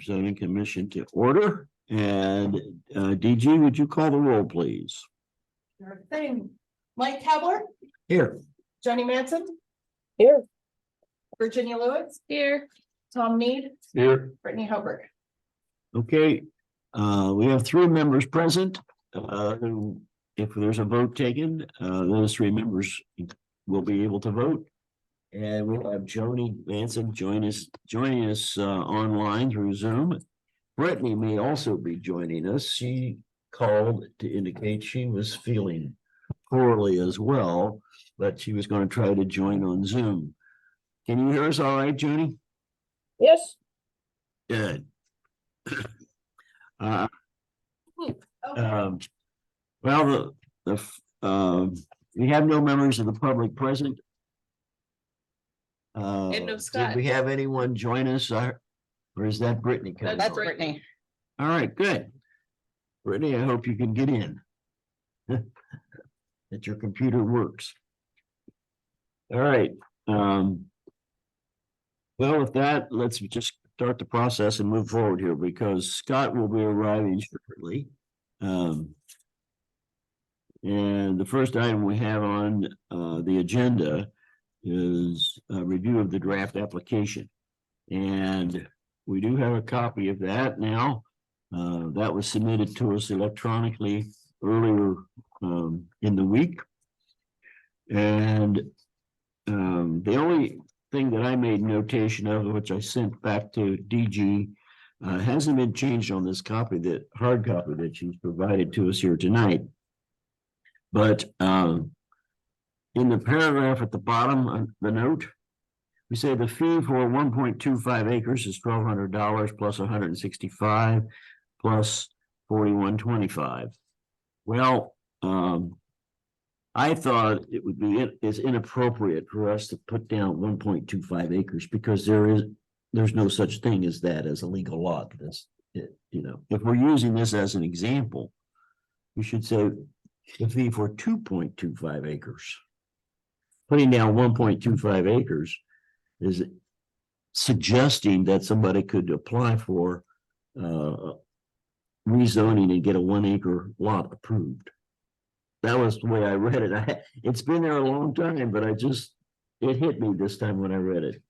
Zoning Commission to order. And DG, would you call the roll, please? Sure thing. Mike Kavler, Here. Johnny Manson, Here. Virginia Lewis, Here. Tom Need, Here. Brittany Hoberg. Okay, we have three members present. If there's a vote taken, those three members will be able to vote. And we'll have Joni Manson joining us online through Zoom. Brittany may also be joining us. She called to indicate she was feeling poorly as well, but she was going to try to join on Zoom. Can you hear us all right, Joni? Yes. Good. Okay. Well, we have no members of the public present. And no Scott. Did we have anyone join us, or is that Brittany coming That's on? Brittany. All right, good. Brittany, I hope you can get in. That your computer works. All right. Well, with that, let's just start the process and move forward here because Scott will be arriving shortly. And the first item we have on the agenda is a review of the draft application. And we do have a copy of that now. That was submitted to us electronically earlier in the week. And the only thing that I made notation of, which I sent back to DG, hasn't been changed on this copy, that hard copy that she's provided to us here tonight. But in the paragraph at the bottom of the note, we say the fee for 1.25 acres is $1,200 plus 165 plus 4125. Well, I thought it would be it's inappropriate for us to put down 1.25 acres because there's no such thing as that as a legal lot. That's it, if we're using this as an example, we should say the fee for 2.25 acres. Putting down 1.25 acres is suggesting that somebody could apply for rezoning and get a 1 acre lot approved. That was the way I read it. It's been there a long time, but it hit me this time when I read it.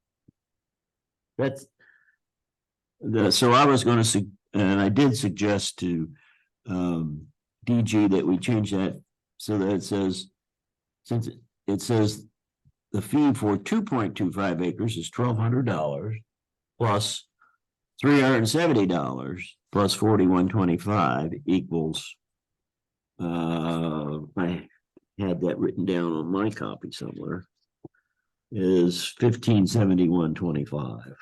So I was going to, and I did suggest to DG that we change that so that it says, since it says the fee for 2.25 acres is $1,200 plus $370 plus 4125 equals. I had that written down on my copy somewhere. Is 1571.25.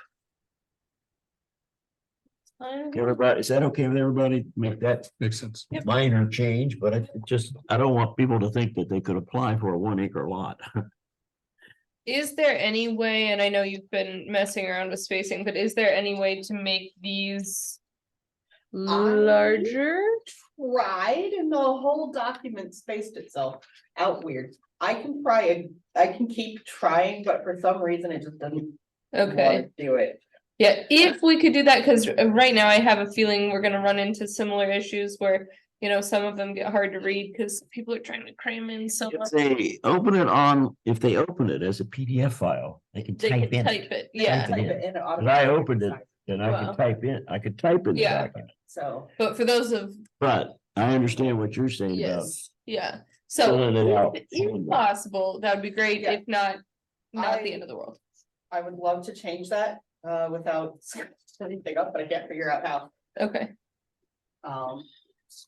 Everybody, is that okay with everybody? Make that Makes sense. minor change, but I don't want people to think that they could apply for a 1 acre lot. Is there any way, and I know you've been messing around with spacing, but is there any way to make these larger? Tried and the whole document spaced itself out weird. I can keep trying, but for some reason it just doesn't Okay, want to do it. yeah, if we could do that, because right now I have a feeling we're gonna run into similar issues where, some of them get hard to read because people are trying to cram in so much. If they open it as a PDF file, they can They type can in. type it, yeah, Type it in. And it But I automatically opened it, decides. and I Wow. could type in the Yeah. document. So, but for those of, But I understand what you're saying about. yes, yeah, so filling it out. if possible, that would be great, Yeah. if not the I- end of the world. I would love to change that without anything up, but I can't figure out how. Okay,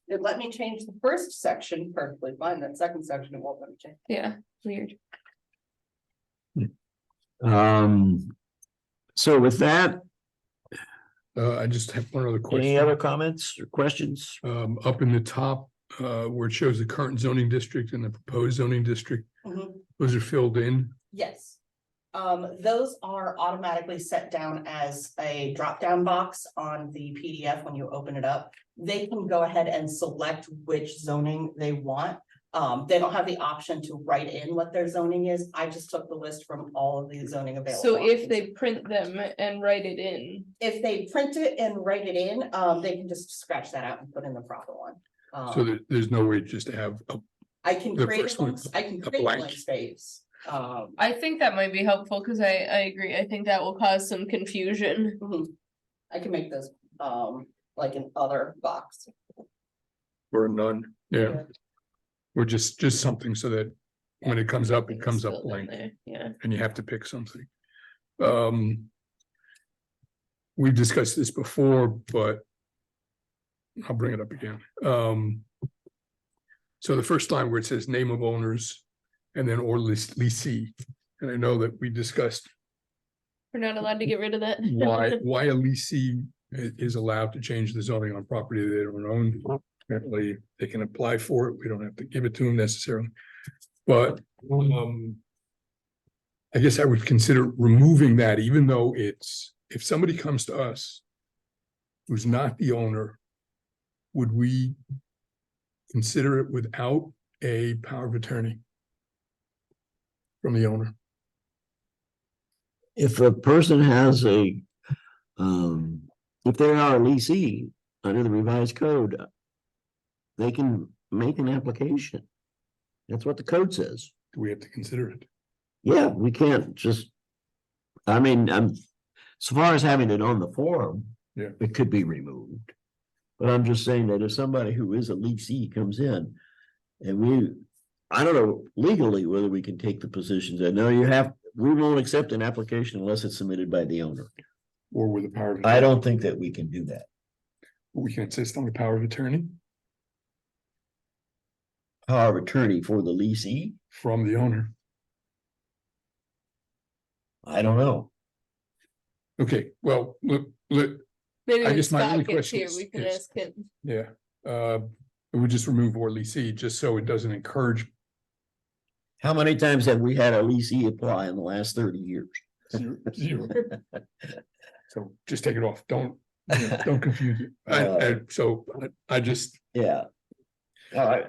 It let me change the first section perfectly fine, that second section it won't let me change. yeah, weird. So with that, I just have one other any question. other comments or questions? Up in the top, where it shows the current zoning district and the proposed zoning district, those are filled in. Yes. Those are automatically set down as a drop-down box on the PDF when you open it up. They can go ahead and select which zoning they want. They don't have the option to write in what their zoning is. I just took the list from all of the zoning available. So if options. they print them and write it in, If they print it and write it in, they can just scratch that out and put in the proper one. So there's no way just to have, I can the create first one, links, I can a create a blank. blank space. I think that might be helpful, cause I agree, I think that will cause some confusion. I can make this, like an other box. or none, yeah, or just something so that when it comes up, it comes up Filled in blank. there, yeah. And you have to pick something. We've discussed this before, but I'll bring it up again. So the first line where it says name of owners and then or leasee, and I know that we discussed We're not allowed to get rid of that. why a leasee is allowed to change the zoning on property they don't own. Apparently, they can apply for it. We don't have to give it to them necessarily. But I guess I would consider removing that, even though it's, if somebody comes to us who's not the owner, would we consider it without a power of attorney from the owner? If a person has a, if they are a leasee under the revised code, they can make an application. That's what the code says. Do we have to consider it? Yeah, we can't just, I mean, so far as having it on the form. Yeah. It could be removed. But I'm just saying that if somebody who is a leasee comes in and I don't know legally whether we can take the positions that, no, we won't accept an application unless it's submitted by the owner. Or with a power of I attorney? don't think that we can do that. We can insist on the power of attorney Power of attorney for the leasee, from the owner. I don't know. Okay, well, look, Maybe I when guess my only Scott gets question here, is- we can is- ask him. yeah, we just remove or leasee, just so it doesn't encourage How many times have we had a leasee apply in the last 30 years? zero. So just take it off, don't confuse it. So I just, Yeah. All right.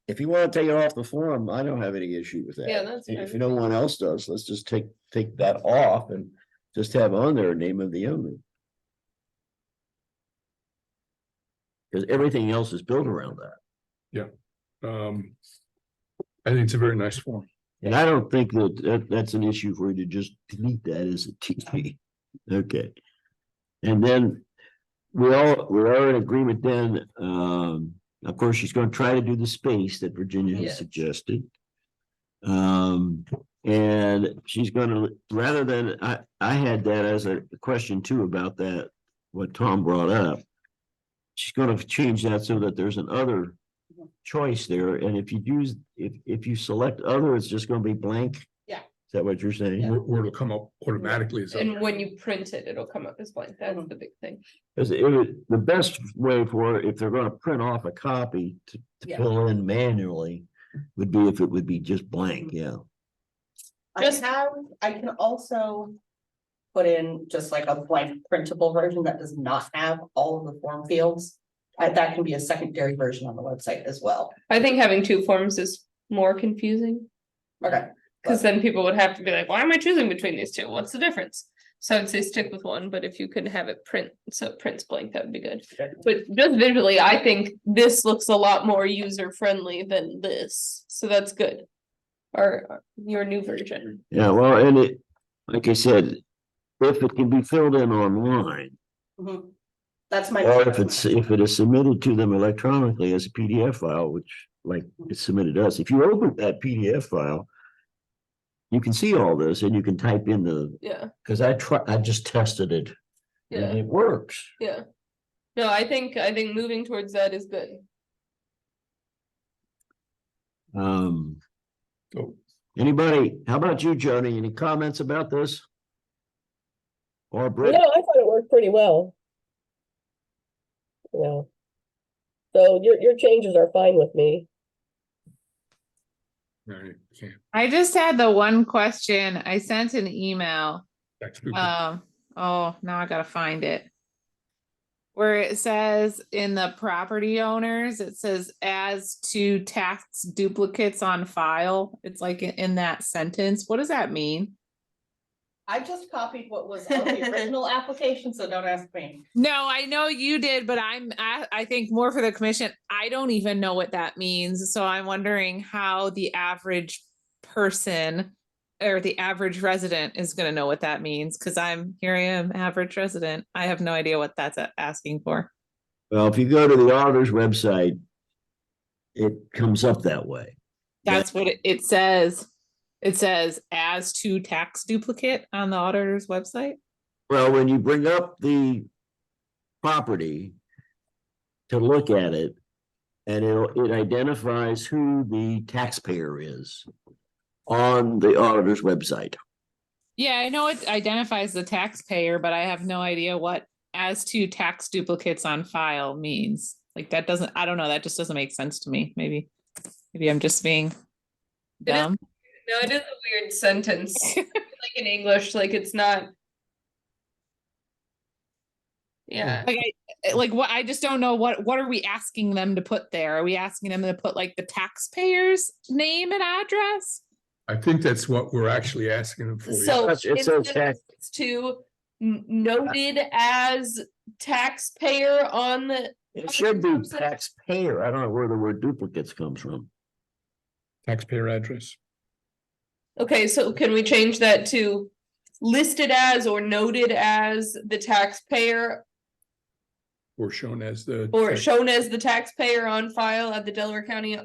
If you want to take it off the form, I don't have any issue with that. Yeah, that's If fine. no one else does, let's just take that off and just have on there name of the owner. Because everything else is built around that. I think it's a very nice form. And I don't think that's an issue for you to just delete that as a TP. Okay. And then we're in agreement then, of course, she's gonna try to do the space that Virginia has Yes. suggested. And she's gonna, rather than, I had that as a question too about that, what Tom brought up. She's gonna change that so that there's an other choice there, and if you use, if you select other, it's just gonna be blank? Yeah. Is that what you're saying? Or it'll come up automatically as. And when you print it, it'll come up as blank. That's Mhm. the big thing. Because the best way for, if they're gonna print off a copy to Yeah. fill in manually, would be if it would be just blank, yeah. Just- I can also put in just like a blank printable version that does not have all of the form fields. That can be a secondary version on the website as well. I think having two forms is more confusing, Okay, because then people would have to be like, why am I choosing between these two? What's the difference? So I'd say stick with one, but if you could have it print, so it prints blank, that would be good. Okay. But just visually, I think this looks a lot more user friendly than this, so that's good. Or your new version. Yeah, well, and it, like I said, if it can be filled in online, mhm. That's my. or if it is submitted to them electronically as a PDF file, which like it's submitted to us, if you open that PDF file. You can see all this and you can type in Yeah, because I just tested it. yeah, And it works. yeah. No, I think moving towards that is good. So Anybody, how about you, Joni? Any comments about this? Or No, Britt? I thought it worked pretty well. You know. So your changes are fine with me. no, you can't. I just had the one question. I sent an email. That's good. Oh, now I gotta find it. where it says in the property owners, it says as to tax duplicates on file. It's like in that sentence. What does that mean? I just copied what was on the original application, so don't ask me. No, I know you did, but I think more for the commission. I don't even know what that means. So I'm wondering how the average person or the average resident is going to know what that means. Cause here I am, average resident. I have no idea what that's asking for. Well, if you go to the auditor's website, it comes up that way. That's what it says. It says as to tax duplicate on the auditor's website. Well, when you bring up the property to look at it, and it identifies who the taxpayer is on the auditor's website. Yeah, I know it identifies the taxpayer, but I have no idea what as to tax duplicates on file means. Like that doesn't, I don't know, that just doesn't make sense to me. Maybe I'm just being dumb. No, it is a weird sentence, like in English, like it's not. Yeah, Like what, I just don't know what are we asking them to put there? Are we asking them to put like the taxpayer's name and address? I think that's what we're actually asking them for. so It's instead so of tax- it's to noted as taxpayer on the, It should be taxpayer. I don't know where the word duplicates comes from. Taxpayer address. okay, so can we change that to listed as or noted as the taxpayer Or shown as the. or shown as the taxpayer on file at the Delaware County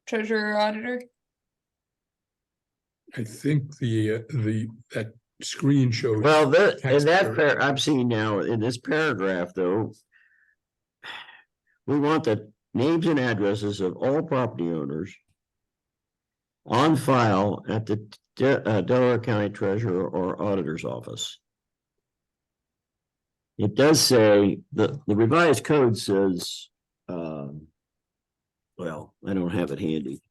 Treasurer or Auditor? I think that screen shows. Well, in that Taxpayer. I'm seeing now in this paragraph, though. We want the names and addresses of all property owners on file at the Delaware County Treasurer or Auditor's Office. It does say, the revised code says, well, I don't have it handy.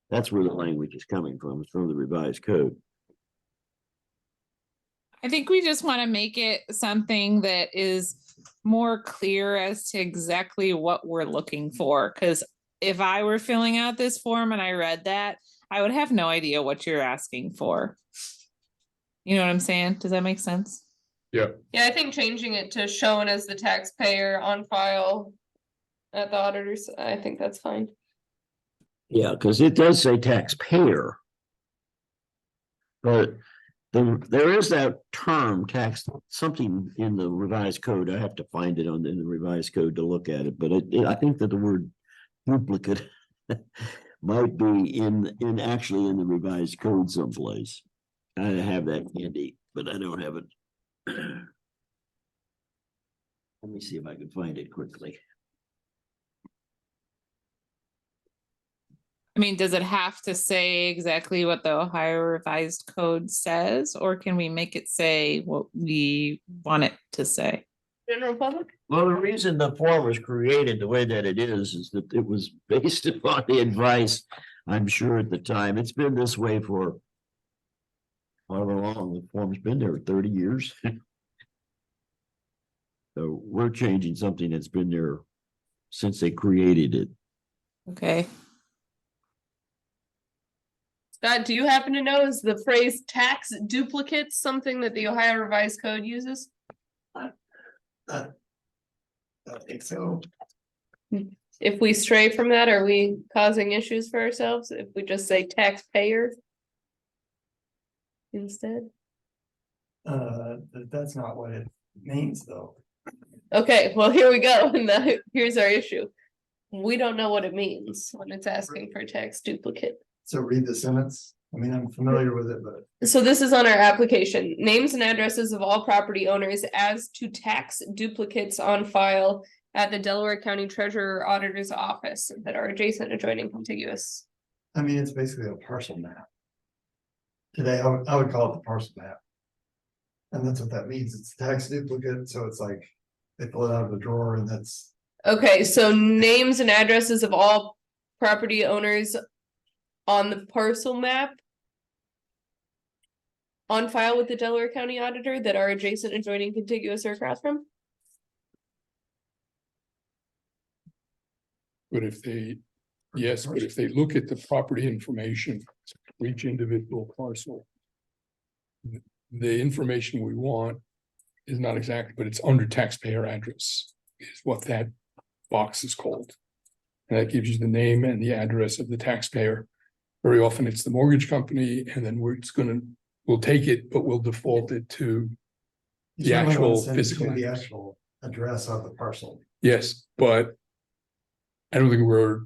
That's where the language is coming from. It's from the revised code. I think we just want to make it something that is more clear as to exactly what we're looking for. Because if I were filling out this form and I read that, I would have no idea what you're asking for. You know what I'm saying? Does that make sense? Yeah, Yeah, I think changing it to shown as the taxpayer on file at the auditors, I think that's fine. Yeah, because it does say taxpayer. But there is that term tax, something in the revised code. I have to find it in the revised code to look at it, but I think that the word duplicate might be in actually in the revised code someplace. I have that handy, but I don't have it. Let me see if I can find it quickly. I mean, does it have to say exactly what the Ohio Revised Code says, or can we make it say what we want it to say? General public? Well, the reason the form was created the way that it is that it was based upon the advice, I'm sure at the time. It's been this way for however long the form's been there, 30 years. So we're changing something that's been there since they created it. Okay. Scott, do you happen to know, is the phrase tax duplicates something that the Ohio Revised Code uses? I think so. If we stray from that, are we causing issues for ourselves if we just say taxpayer instead? That's not what it means, though. Okay, well, here we go, and here's our issue. We don't know what it means when it's asking for tax duplicate. So read the sentence. I mean, I'm familiar with it, but So this is on our application, names and addresses of all property owners as to tax duplicates on file at the Delaware County Treasurer or Auditor's Office that are adjacent, adjoining, contiguous. I mean, it's basically a parcel map. Today, I would call it the parcel map. And that's what that means. It's tax duplicate, so it's like they pull it out of the drawer and that's, Okay, so names and addresses of all property owners on the parcel map on file with the Delaware County Auditor that are adjacent, adjoining, contiguous, or across from? But if they, yes, but if they look at the property information for each individual parcel. The information we want is not exactly, but it's under taxpayer address is what that box is called. And that gives you the name and the address of the taxpayer. Very often it's the mortgage company, and then we'll take it, but we'll default it to, You The certainly actual wanna send it to physical The address. actual address of the parcel. yes, but I don't think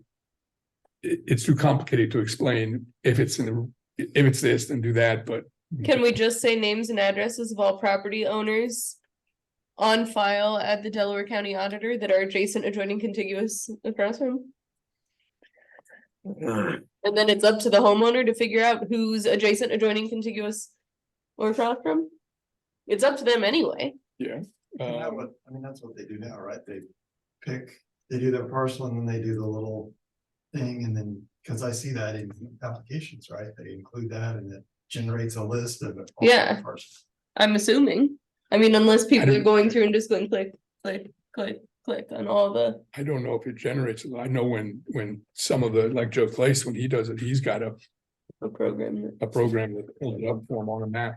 it's too complicated to explain if it's if it's this, then do that, but Can we just say names and addresses of all property owners on file at the Delaware County Auditor that are adjacent, adjoining, contiguous across from? And then it's up to the homeowner to figure out who's adjacent, adjoining, contiguous or across from? It's up to them anyway. yeah. I mean, that's what they do now, right? They do their parcel and then they do the little thing and then, because I see that in applications, right? They include that and it generates a list of. all Yeah. the parcels. I'm assuming. I mean, unless people are don't- going through and just going click, click, click, click on all the. I don't know if it generates, I know when some of the, like Joe Clace, when he does it, he's got a program. program that pulls it up for him on a map.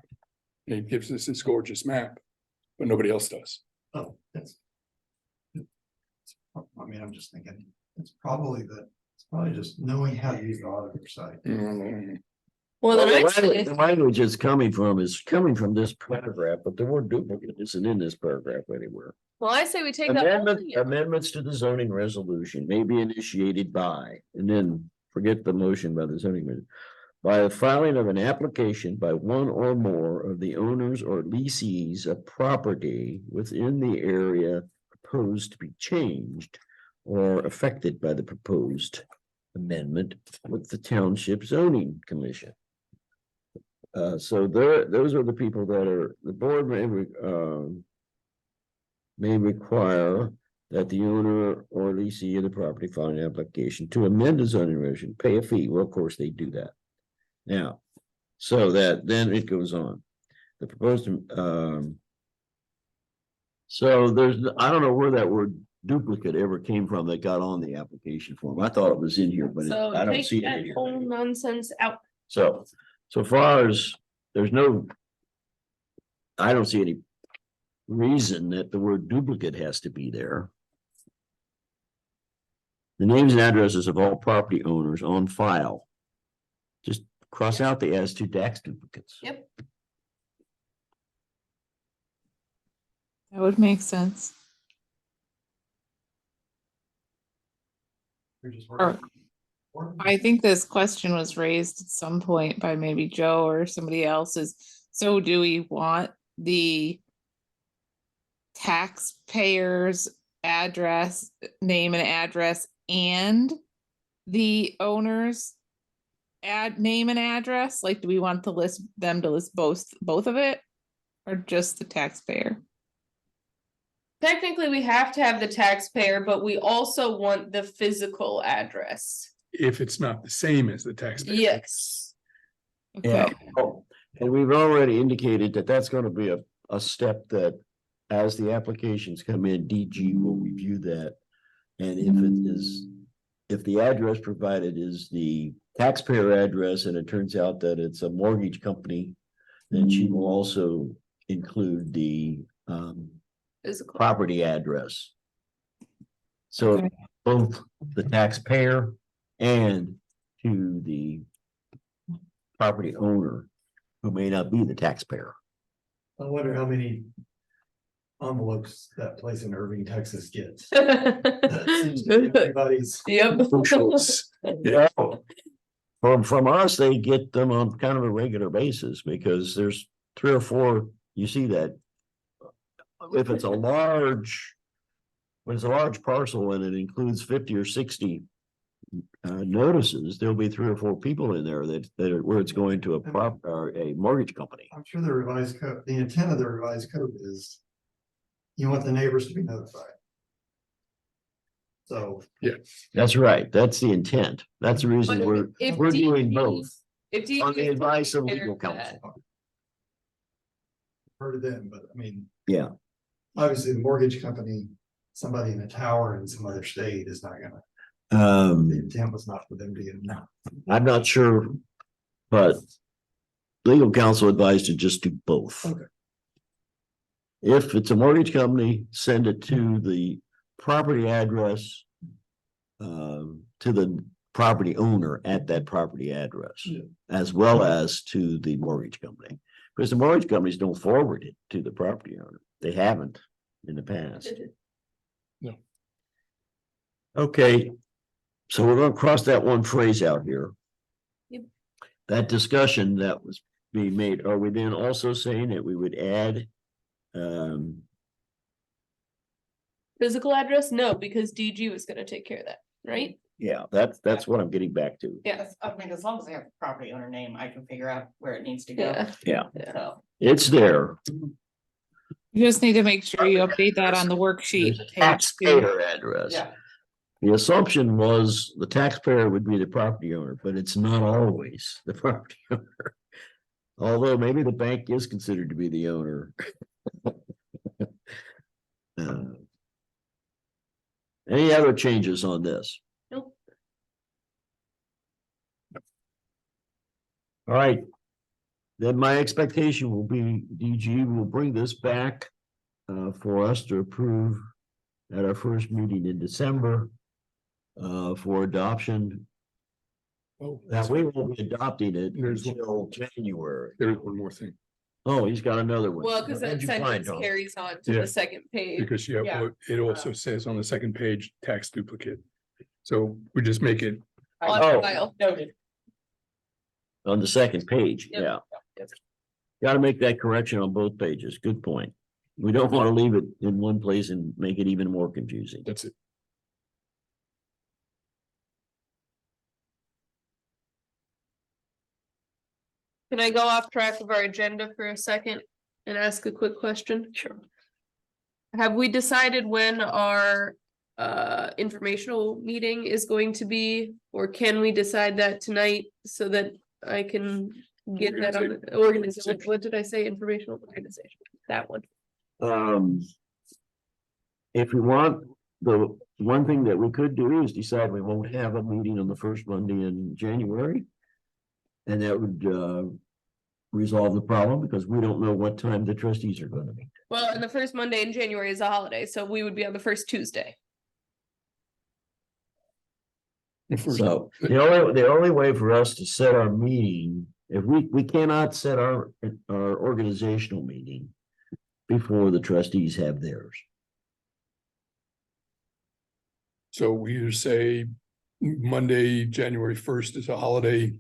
And he gives us this gorgeous map, but nobody else does. Oh, I mean, I'm just thinking, it's probably just knowing how to use the auditor site. Well, Well, then the actually, language- the language is coming from this paragraph, but the word duplicate isn't in this paragraph anywhere. well, I say we take that. whole thing out. Amendments to the zoning resolution may be initiated by, and then forget the motion by the zoning commission. By the filing of an application by one or more of the owners or leasees of property within the area proposed to be changed or affected by the proposed amendment with the township zoning commission. So those are the people that are, the board may require that the owner or leasee of the property file an application to amend the zoning resolution, pay a fee. Well, of course, they do that. Now, so that then it goes on. The proposed, so I don't know where that word duplicate ever came from that got on the application form. I thought it was in here, but So I don't take see it in that here. whole nonsense out. So far as I don't see any reason that the word duplicate has to be there. The names and addresses of all property owners on file. Just cross out the as to tax duplicates. Yep. That would make sense. We're just Or- working. I think this question was raised at some point by maybe Joe or somebody else so do we want the taxpayer's address, name and address and the owner's name and address? Like, do we want them to list both of it or just the taxpayer? Technically, we have to have the taxpayer, but we also want the physical address. If it's not the same as the taxpayer. Yes. Yeah, Okay. oh, and we've already indicated that that's gonna be a step that as the applications come in, DG will review that. And if the address provided is the taxpayer address and it turns out that it's a mortgage company, then she will also include the Physical. property address. So Okay. both the taxpayer and to the property owner who may not be the taxpayer. I wonder how many envelopes that place in Irving, Texas gets. Yep. That seems to be everybody's. Yeah. From us, they get them on kind of a regular basis because there's 3 or 4, you see that. If it's a large parcel and it includes 50 or 60 notices, there'll be 3 or 4 people in there that are where it's going to a mortgage company. I'm sure the revised code, the intent of the revised code is you want the neighbors to be notified. So, That's right. That's the intent. That's the reason But we're if doing DG both If DG on the advice of considered legal that- counsel. heard of them, but I mean. Yeah. Obviously, the mortgage company, somebody in a tower in some other state is not gonna. The intent was not for them to get it now. I'm not sure, but legal counsel advised to just do both. Okay. If it's a mortgage company, send it to the property address to the property owner at that property address, Yeah. as well as to the mortgage company. Because the mortgage companies don't forward it to the property owner. They haven't in the past. No. Okay, so we're gonna cross that one phrase out here. Yep. That discussion that was being made, are we then also saying that we would add Physical address? No, because DG was gonna take care of that, right? yeah, that's what I'm getting back to. Yeah. I mean, as long as I have the property owner name, I can figure out where it needs to go. Yeah. So, It's there. You just need to make sure you update that on the worksheet. There's a page two. taxpayer address. yeah, The assumption was the taxpayer would be the property owner, but it's not always the property owner. Although maybe the bank is considered to be the owner. Any other changes on this? Nope. All right. Then my expectation will be DG will bring this back for us to approve at our first meeting in December for adoption. Oh, Now, we won't be adopting it There's one- until January. there's one more thing, Oh, he's got another one. Well, because that What'd you find, sentence Tom? carries on to Yeah. the second page. because Yeah. it also says on the second page, tax duplicate. So we just make it, On Oh. file. noted. On the second page, Yep. yeah. Got to make that correction on both pages. Good point. We don't want to leave it in one place and make it even more confusing. that's it. Can I go off track of our agenda for a second and ask a quick question? Sure. Have we decided when our informational meeting is going to be, or can we decide that tonight so that I can get that on the organization? What did I say? Informational organization, that one. If we want, the one thing that we could do is decide we won't have a meeting on the first Monday in January. And that would resolve the problem because we don't know what time the trustees are going to meet. Well, and the first Monday in January is a holiday, so we would be on the first Tuesday. So the only way for us to set our meeting, if we cannot set our organizational meeting before the trustees have theirs. So we either say Monday, January 1st is a holiday,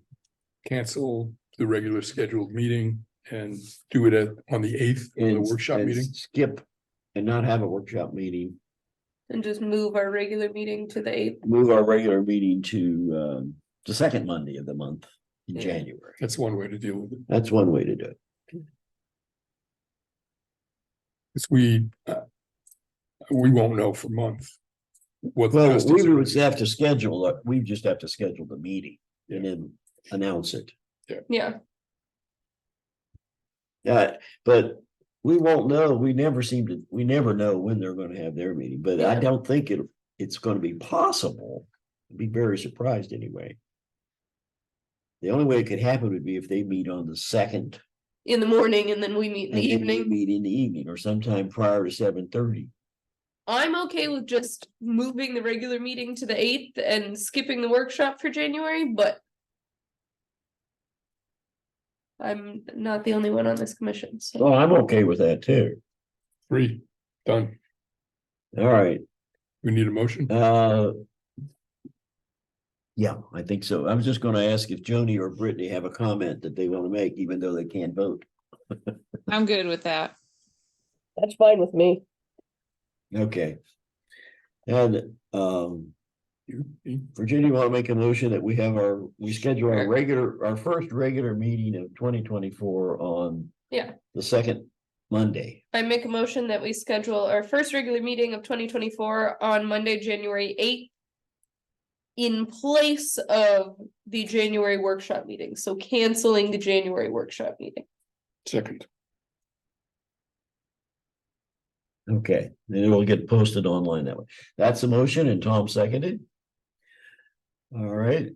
cancel the regular scheduled meeting and do it on the 8th, for the and- workshop and meeting. Skip and not have a workshop meeting, And just move our regular meeting to the 8th. move our regular meeting to the second Monday of the month in Yeah. January. That's one way to deal with it. That's one way to do it. Because we won't know for a month. What the Well, trustees we are would gonna have to schedule it, we just have to schedule the meeting and then announce it. Yeah, Yeah, but we won't know, we never know when they're gonna have their meeting, but I Yeah. don't think it's gonna be possible. I'd be very surprised anyway. The only way it could happen would be if they meet on the second. in the morning and then we meet in the and then we evening. Meet in the evening or sometime prior to 7:30. I'm okay with just moving the regular meeting to the 8th and skipping the workshop for January, but. I'm not the only one on this commission, so. Well, I'm okay with that too. 3, done. All right, We need a motion. yeah, I think so. I was just gonna ask if Joni or Brittany have a comment that they want to make, even though they can't vote. I'm good with that. That's fine with me. Okay. And Virginia, you want to make a motion that we schedule our first regular meeting of 2024 on Yeah. the second Monday. I make a motion that we schedule our first regular meeting of 2024 on Monday, January 8th. In place of the January workshop meeting, so canceling the January workshop meeting. Second. Okay, then it will get posted online that way. That's the motion and Tom seconded. All right.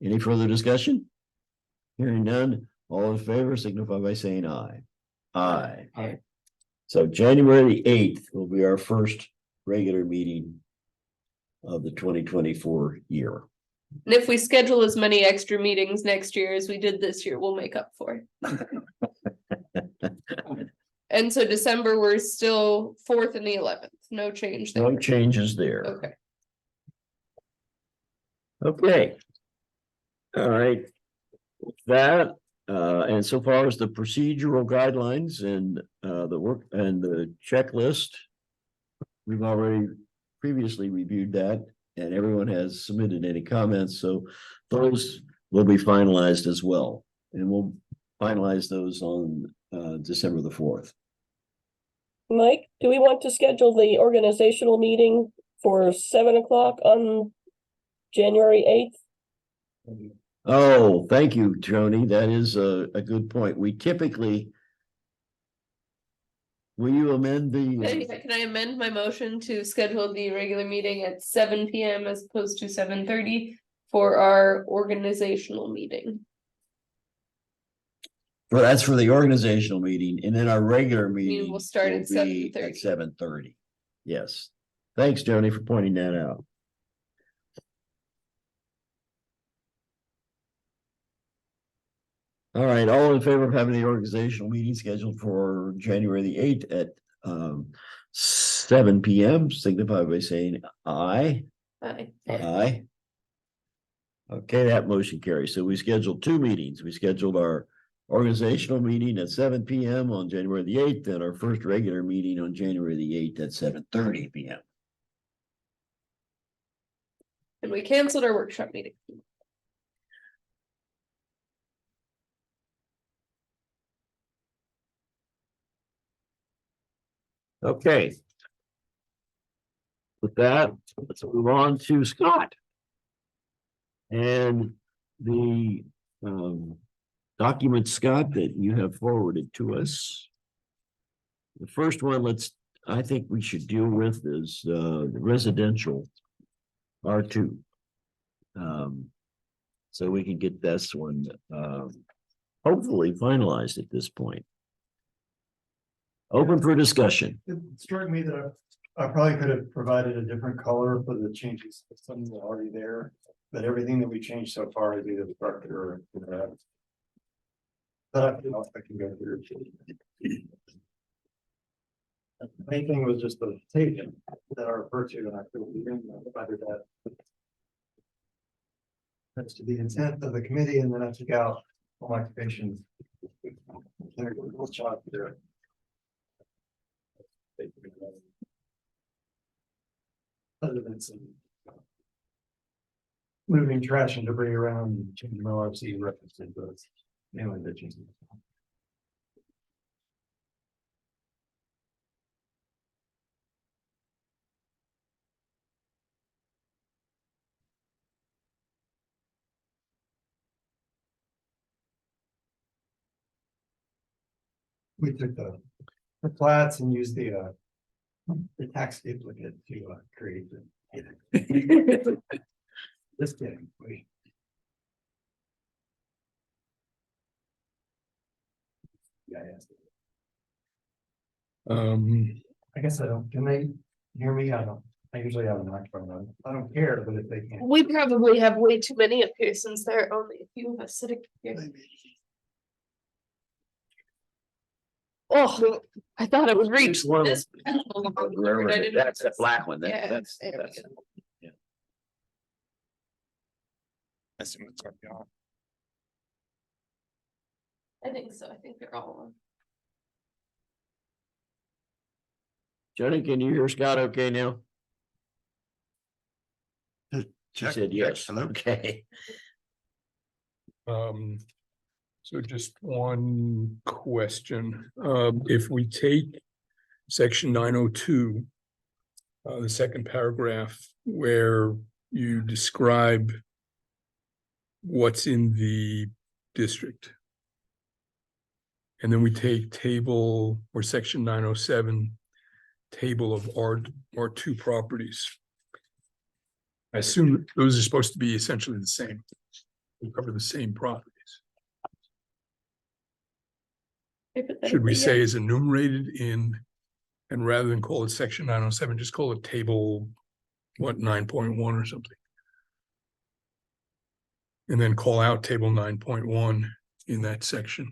Any further discussion? Hearing none, all in favor signify by saying aye. Aye. Aye. So January 8th will be our first regular meeting of the 2024 year. And if we schedule as many extra meetings next year as we did this year, we'll make up for it. And so December, we're still 4th and the 11th, no change there. No changes there. Okay, Okay. All right. With that, and so far as the procedural guidelines and the work and the checklist, we've already previously reviewed that, and everyone has submitted any comments, so those will be finalized as well. And we'll finalize those on December the 4th. Mike, do we want to schedule the organizational meeting for 7 o'clock on January 8th? Oh, thank you, Tony. That is a good point. We typically. Will you amend the? can I amend my motion to schedule the regular meeting at 7 PM as opposed to 7:30 for our organizational meeting? Well, that's for the organizational meeting, and then our regular meeting. will start at will be 7:30. At 7:30. Yes. Thanks, Tony, for pointing that out. All right, all in favor of having the organizational meeting scheduled for January the 8th at 7 PM, signify by saying aye. Aye. Aye. Okay, that motion carries. So we scheduled two meetings. We scheduled our organizational meeting at 7 PM on January the 8th, and our first regular meeting on January the 8th at 7:30 PM. And we canceled our workshop meeting. Okay. With that, let's move on to Scott. And the document, Scott, that you have forwarded to us. The first one, I think we should deal with is the residential R2. So we can get this one hopefully finalized at this point. Open for discussion. It struck me that I probably could have provided a different color for the changes, some that are already there, but everything that we changed so far is either the structure or. But I can go through. The main thing was just the taken that I referred to, and I feel we didn't provided that. That's to the intent of the committee, and then I took out home occupation. There's a little chart there. Other than some moving trash and debris around and changing ORC references, but it's mainly the changes. We took the flats and used the tax duplicate to create the. Just kidding. Yeah, I guess I don't, can they hear me? I don't, I usually have a microphone on. I don't care, but if they can't. We probably have way too many up here since there are only a few of us sitting here. Oh, I thought it would reach One of this. I didn't- That's the black one. Yeah, That's. there we that's- go. yeah. I think so. I think they're all on. Johnny, can you hear Scott okay now? She said yes. Hello. Okay. So just one question, if we take section 902. The second paragraph where you describe what's in the district. And then we take table or section 907, table of R2 properties. I assume those are supposed to be essentially the same. They cover the same properties. Should we say is enumerated in, and rather than call it section 907, just call it table, what, 9.1 or something? And then call out table 9.1 in that section.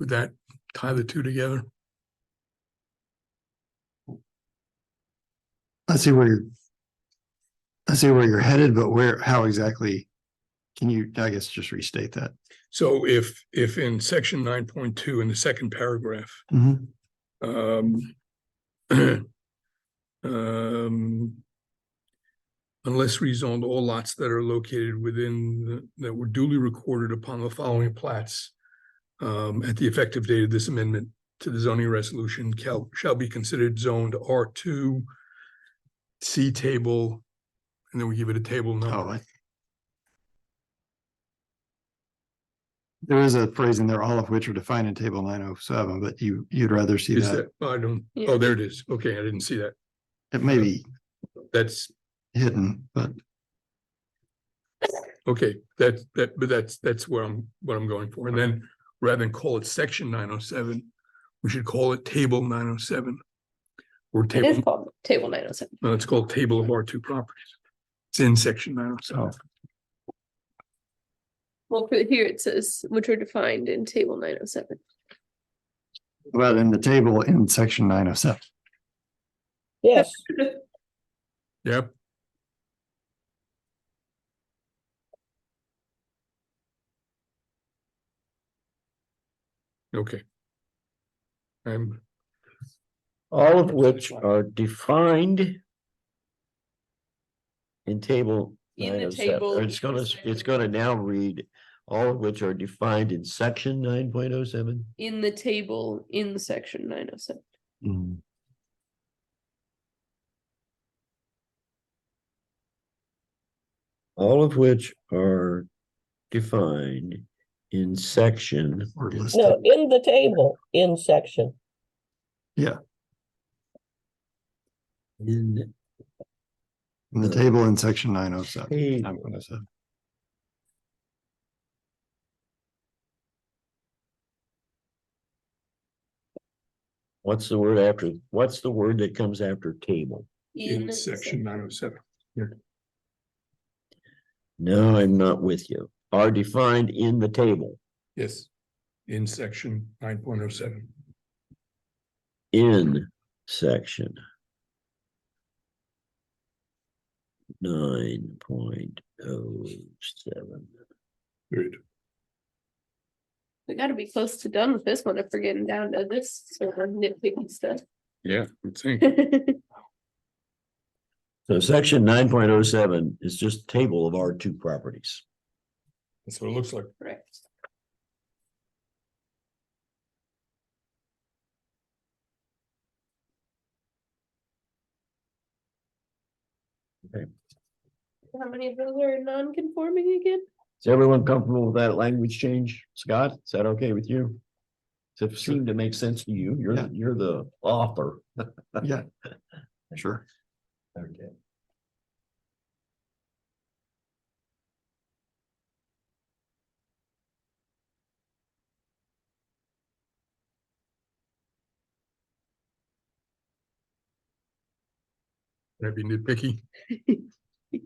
Would that tie the two together? I see where you're headed, but how exactly? Can you, I guess, just restate that? So if in section 9.2 in the second paragraph, Mhm. unless rezoned, all lots that are located within, that were duly recorded upon the following plats at the effective date of this amendment to the zoning resolution shall be considered zoned R2, C table, and then we give it a table Oh, number. there is a phrase in there, all of which are defined in table 907, but you'd rather see Is that. that, I don't, Yeah. oh, there it is. Okay, I didn't see that. It may be That's, hidden, but okay, but that's where what I'm going for. And then rather than call it section 907, we should call it table 907. Or It is table, called table 907. no, it's called table of R2 properties. It's in section 907. Well, for here it says, which are defined in table 907. well, in the table in section 907. Yes, Yep. Okay. All of which are defined in table In the 907. table. It's gonna now read, all of which are defined in section 9.07. In the table in section 907. All of which are defined in section. Or listed. no, in the table, in section. In In the table in section 907. table. 907. What's the word that comes after table? In section 907. No, I'm not with you. Are defined in the table, Yes. In section 9.07. in section 9.07. Period. We gotta be close to done with this one if we're getting down to this sort of nitpicky stuff. Yeah, I think. So section 9.07 is just table of R2 properties. That's what it looks like. Correct. How many of those are non-conforming again? Is everyone comfortable with that language change? Scott, is that okay with you? Does it seem to make sense to you? Yeah. You're the author. Yeah, sure. Okay. Can I be nitpicky?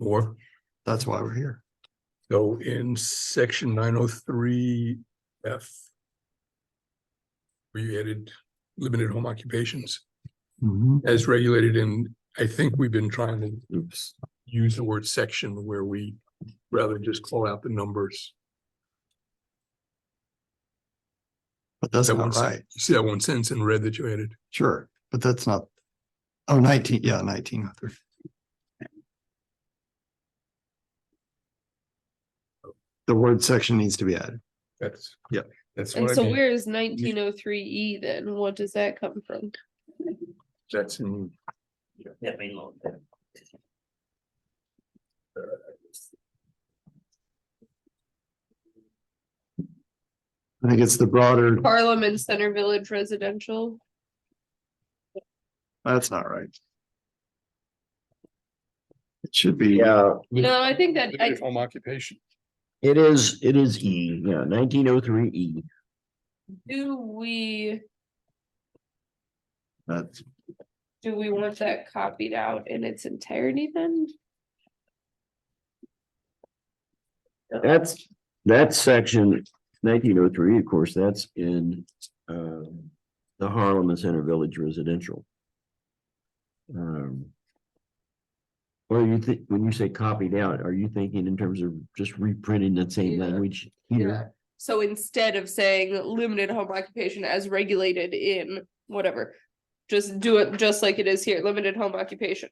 Or, That's why we're here. so in section 903 F. We added limited home occupations as regulated in, I think we've been trying to use the word section where we rather than just call out the numbers. But that's That not one sen- right. You see that one sentence in red that you added? Sure, but that's not. Oh, 19, yeah, 1903. The word section needs to be added. That's. Yep. That's And what I so mean. where is 1903E then? What does that come from? That's in. I think it's the broader, Parliament Center Village Residential. that's not right. Should be. Yeah, No, I think that, Limited home occupation. it is E, yeah, 1903 E. do we That's, want that copied out in its entirety then? that's section 1903, of course, that's in the Harlem and Center Village residential. Or you think, when you say copied out, are you thinking in terms of just reprinting that same Yeah. language Yeah. here? So instead of saying limited home occupation as regulated in whatever, just do it just like it is here, limited home occupation.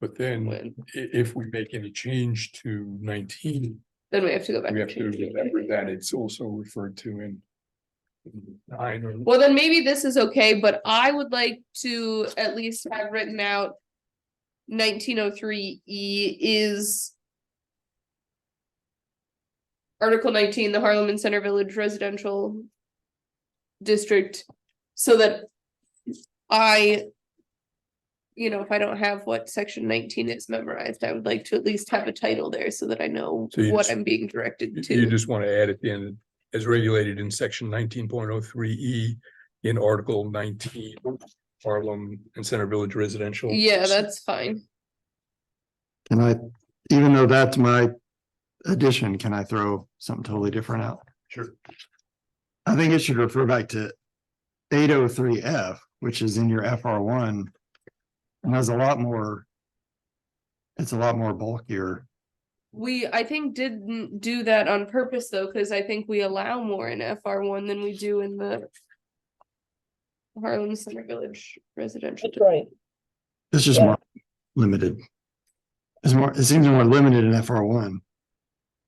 But then When, if we make any change to 19, then we have to go back. we and have to change it. remember that it's also referred to in 9 or Well, then maybe this is okay, but I would like to at least have written out 1903 E is Article 19, the Harlem and Center Village Residential District, so that I, if I don't have what section 19 is memorized, I would like to at least have a title there so that I know So you what just- I'm being directed you to. just want to add at the end, as regulated in section 19.03 E in Article 19, Harlem and Center Village Residential. Yeah, that's fine. Can I, even though that's my addition, can I throw something totally different out? Sure. I think it should refer back to 803 F, which is in your FR1. And has a lot more. It's a lot more bulkier. We, I think, didn't do that on purpose though, because I think we allow more in FR1 than we do in the Harlem Center Village Residential. That's right. It's just Yeah. more limited. It seems more limited in FR1.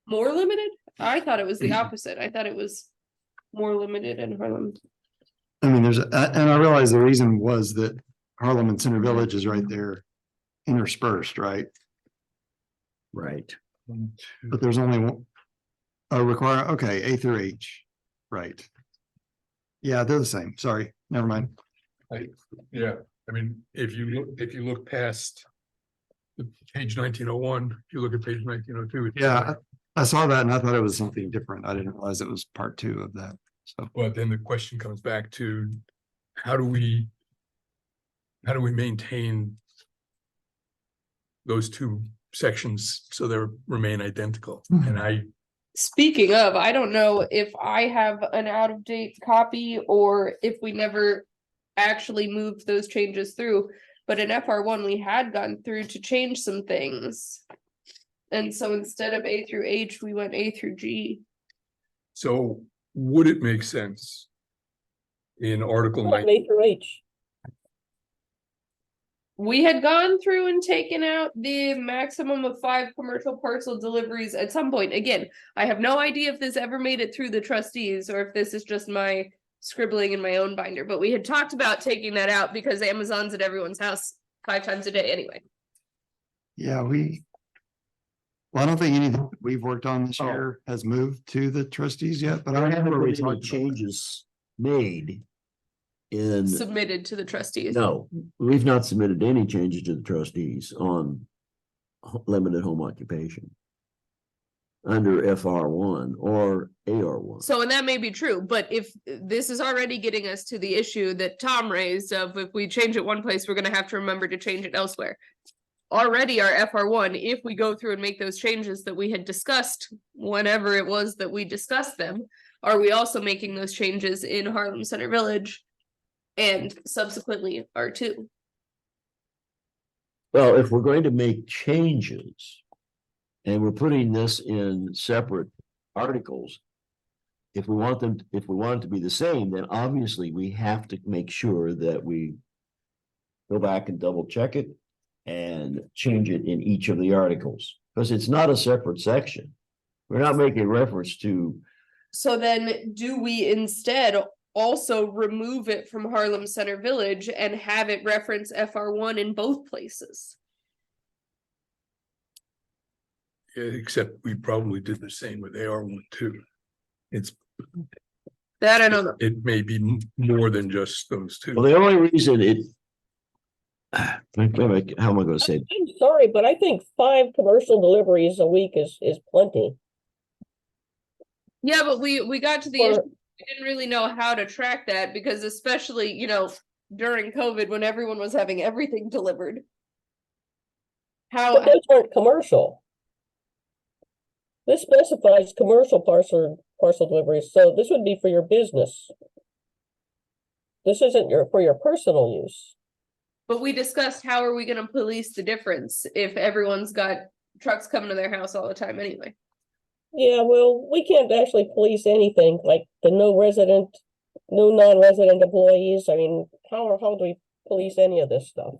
More limited? I thought it was the opposite. I thought it was more limited in Harlem. I mean, and I realize the reason was that Harlem and Center Village is right there interspersed, right? Right. But there's only one. Okay, A through H, right. Yeah, they're the same. Sorry, never mind. Yeah, I mean, if you look past the page 1901, if you look at page 1902. it's- Yeah, I saw that and I thought it was something different. I didn't realize it was part 2 of that. So, But then the question comes back to, how do we maintain those two sections so they remain identical? And Speaking of, I don't know if I have an out of date copy or if we never actually moved those changes through. But in FR1, we had gone through to change some things. And so instead of A through H, we went A through G. so would it make sense in Article Not 19? A through H. We had gone through and taken out the maximum of 5 commercial parcel deliveries at some point. Again, I have no idea if this ever made it through the trustees or if this is just my scribbling in my own binder, but we had talked about taking that out because Amazon's at everyone's house 5 times a day anyway. yeah, well, I don't think anything we've worked on this Oh. year has moved to the trustees yet, but I There remember haven't we been any talked about that. changes made in, Submitted to the trustees. no, we've not submitted any changes to the trustees on limited home occupation under FR1 or AR1. So, and that may be true, but if this is already getting us to the issue that Tom raised of if we change it one place, we're gonna have to remember to change it elsewhere. Already our FR1, if we go through and make those changes that we had discussed, whenever it was that we discussed them, are we also making those changes in Harlem Center Village? And subsequently R2? Well, if we're going to make changes and we're putting this in separate articles, if we want it to be the same, then obviously we have to make sure that we go back and double check it and change it in each of the articles, because it's not a separate section. We're not making reference to, So then do we instead also remove it from Harlem Center Village and have it reference FR1 in both places? Except we probably did the same with AR1 too. That I don't know. It may be more than just those two. well, the only reason how am I gonna say? I'm sorry, but I think 5 commercial deliveries a week is plenty. Yeah, but we got to the Or- issue, we didn't really know how to track that because especially, during COVID when everyone was having everything delivered. But those aren't commercial. This specifies commercial parcel deliveries, so this would be for your business. This isn't for your personal use. But we discussed how are we gonna police the difference if everyone's got trucks coming to their house all the time anyway? Yeah, well, we can't actually police anything, like the no non-resident employees. I mean, how do we police any of this stuff?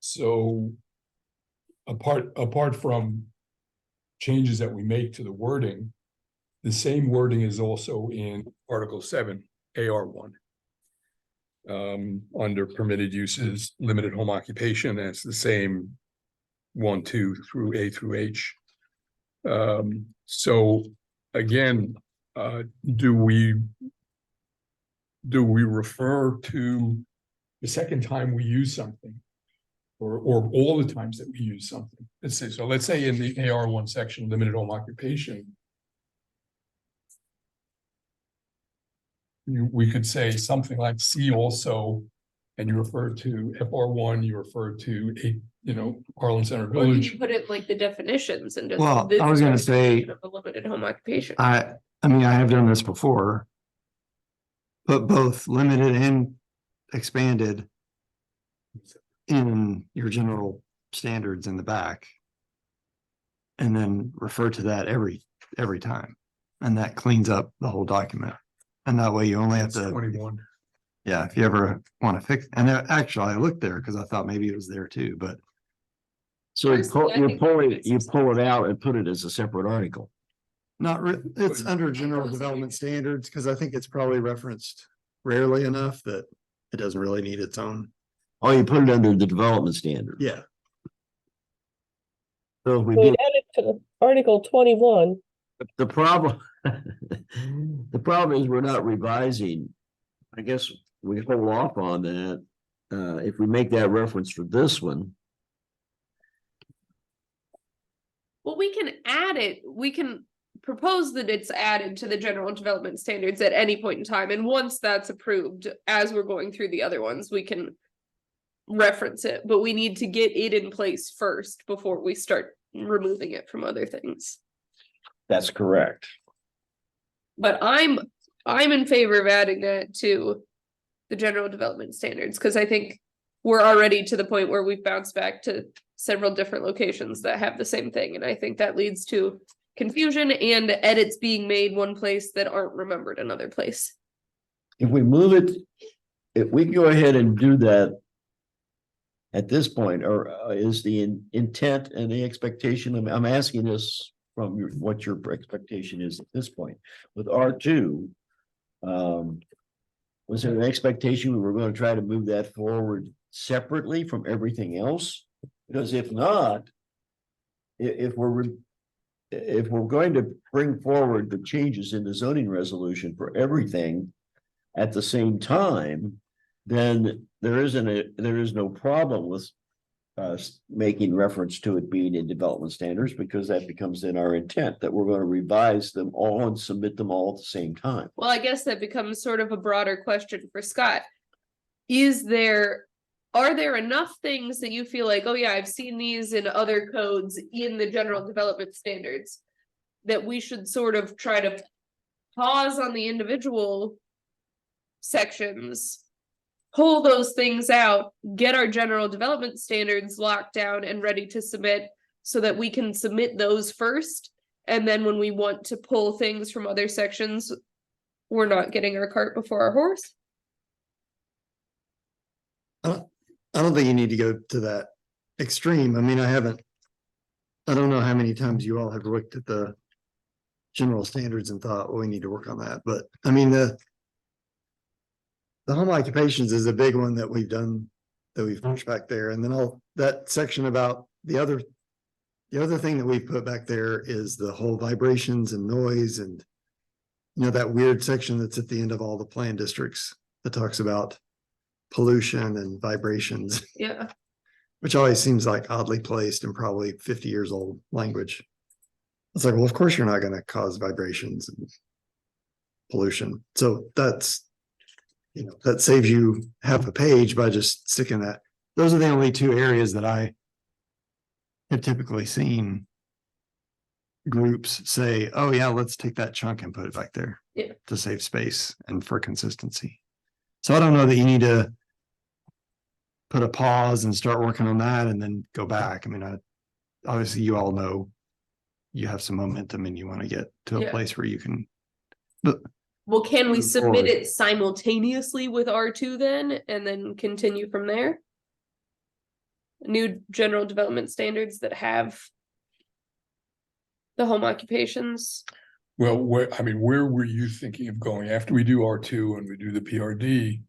So apart from changes that we make to the wording, the same wording is also in Article 7, AR1. Under permitted uses, limited home occupation, and it's the same 1, 2 through A through H. So again, do we refer to the second time we use something? Or all the times that we use something? Let's say in the AR1 section, limited home occupation. We could say something like C also, and you refer to FR1, you refer to Harlan Center Or can Village. you put it like the definitions and just. Well, this I was is gonna our say- definition of a limited home occupation. I mean, I have done this before. Put both limited and expanded in your general standards in the back. And then refer to that every time. And that cleans up the whole document. And that way you only have to, 21. yeah, if you ever want to fix, and actually I looked there because I thought maybe it was there too, but So Personally, I you think pull it out and put it as a separate article. it's under general development standards, because I think it's probably referenced rarely enough that it doesn't really need its own. Oh, you put it under the development standard. Yeah. So if we We did, added to Article 21. the problem, the problem is we're not revising. I guess we hold off on that. If we make that reference for this one, Well, we can add it, we can propose that it's added to the general development standards at any point in time, and once that's approved, as we're going through the other ones, we can. Reference it, but we need to get it in place first before we start removing it from other things. that's correct. But I'm in favor of adding that to the general development standards, because I think we're already to the point where we've bounced back to several different locations that have the same thing, and I think that leads to confusion and edits being made one place that aren't remembered another place. If we move it, if we go ahead and do that. At this point, or is the intent and the expectation, I'm asking this from what your expectation is at this point with R2. Was there an expectation we were going to try to move that forward separately from everything else? Because if not, if we're going to bring forward the changes in the zoning resolution for everything at the same time, then there is no problem with making reference to it being in development standards, because that becomes in our intent that we're going to revise them all and submit them all at the same time. Well, I guess that becomes sort of a broader question for Scott. Are there enough things that you feel like, oh yeah, I've seen these in other codes in the general development standards, that we should sort of try to pause on the individual sections, pull those things out, get our general development standards locked down and ready to submit so that we can submit those first. And then when we want to pull things from other sections, we're not getting our cart before our horse. I don't think you need to go to that extreme. I mean, I don't know how many times you all have looked at the general standards and thought, well, we need to work on that. But I mean, the home occupations is a big one that we've done, that we've pushed back there. And then that section about the other thing that we've put back there is the whole vibrations and noise and you know, that weird section that's at the end of all the plan districts that talks about pollution and vibrations, Yeah, which always seems like oddly placed and probably 50 years old language. It's like, well, of course you're not going to cause vibrations and pollution. So that's, you know, that saves you half a page by just sticking that. Those are the only two areas that I have typically seen groups say, oh yeah, let's take that chunk and put it back there. Yeah. To save space and for consistency. So I don't know that you need to put a pause and start working on that and then go back. I mean, obviously you all know you have some momentum and you want to get to a Yeah. place where you can. well, can we Move submit forward. it simultaneously with R2 then, and then continue from there? New general development standards that have the home occupations. Well, where were you thinking of going after we do R2 and we do the PRD?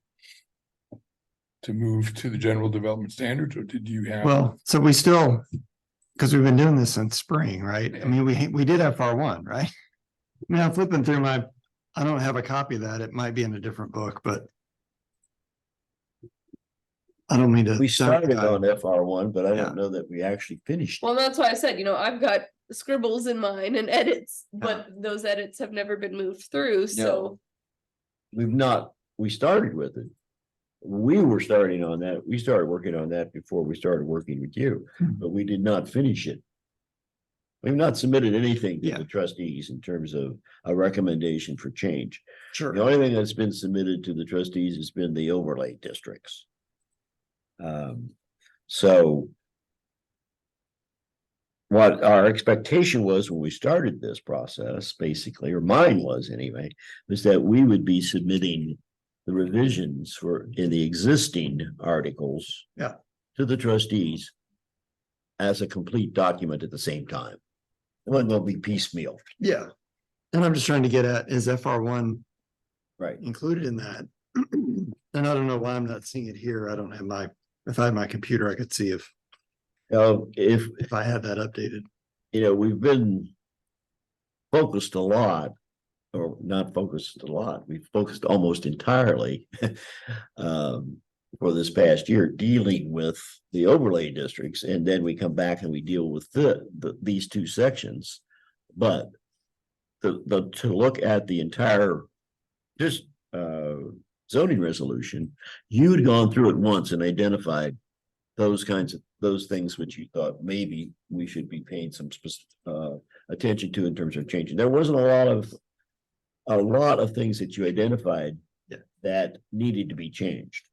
To move to the general development standards, or did you have? Well, so we still, because we've been doing this since spring, right? I mean, we did FR1, right? I mean, I'm flipping through I don't have a copy of that. It might be in a different book, but I don't mean to. We started on FR1, but I Yeah. don't know that we actually finished. Well, that's why I said, I've got scribbles in mine and edits, but those edits have never been moved through, so. We started with it. We were starting on that. We started working on that before we started working with you, but we did not finish it. We've not submitted anything to Yeah. the trustees in terms of a recommendation for change. Sure. The only thing that's been submitted to the trustees has been the overlay districts. So what our expectation was when we started this process, basically, or mine was anyway, was that we would be submitting the revisions in the existing articles. Yeah. To the trustees as a complete document at the same time. It wasn't gonna be piecemeal. Yeah. And I'm just trying to get at, is FR1 Right. included in that? And I don't know why I'm not seeing it here. I don't have if I had my computer, I could see if If, I had that updated. we've been focused a lot, or not focused a lot, we've focused almost entirely for this past year, dealing with the overlay districts, and then we come back and we deal with these two sections. But to look at the entire zoning resolution, you'd gone through it once and identified those things which you thought maybe we should be paying some attention to in terms of changing. There wasn't a lot of things that you identified that needed to be changed.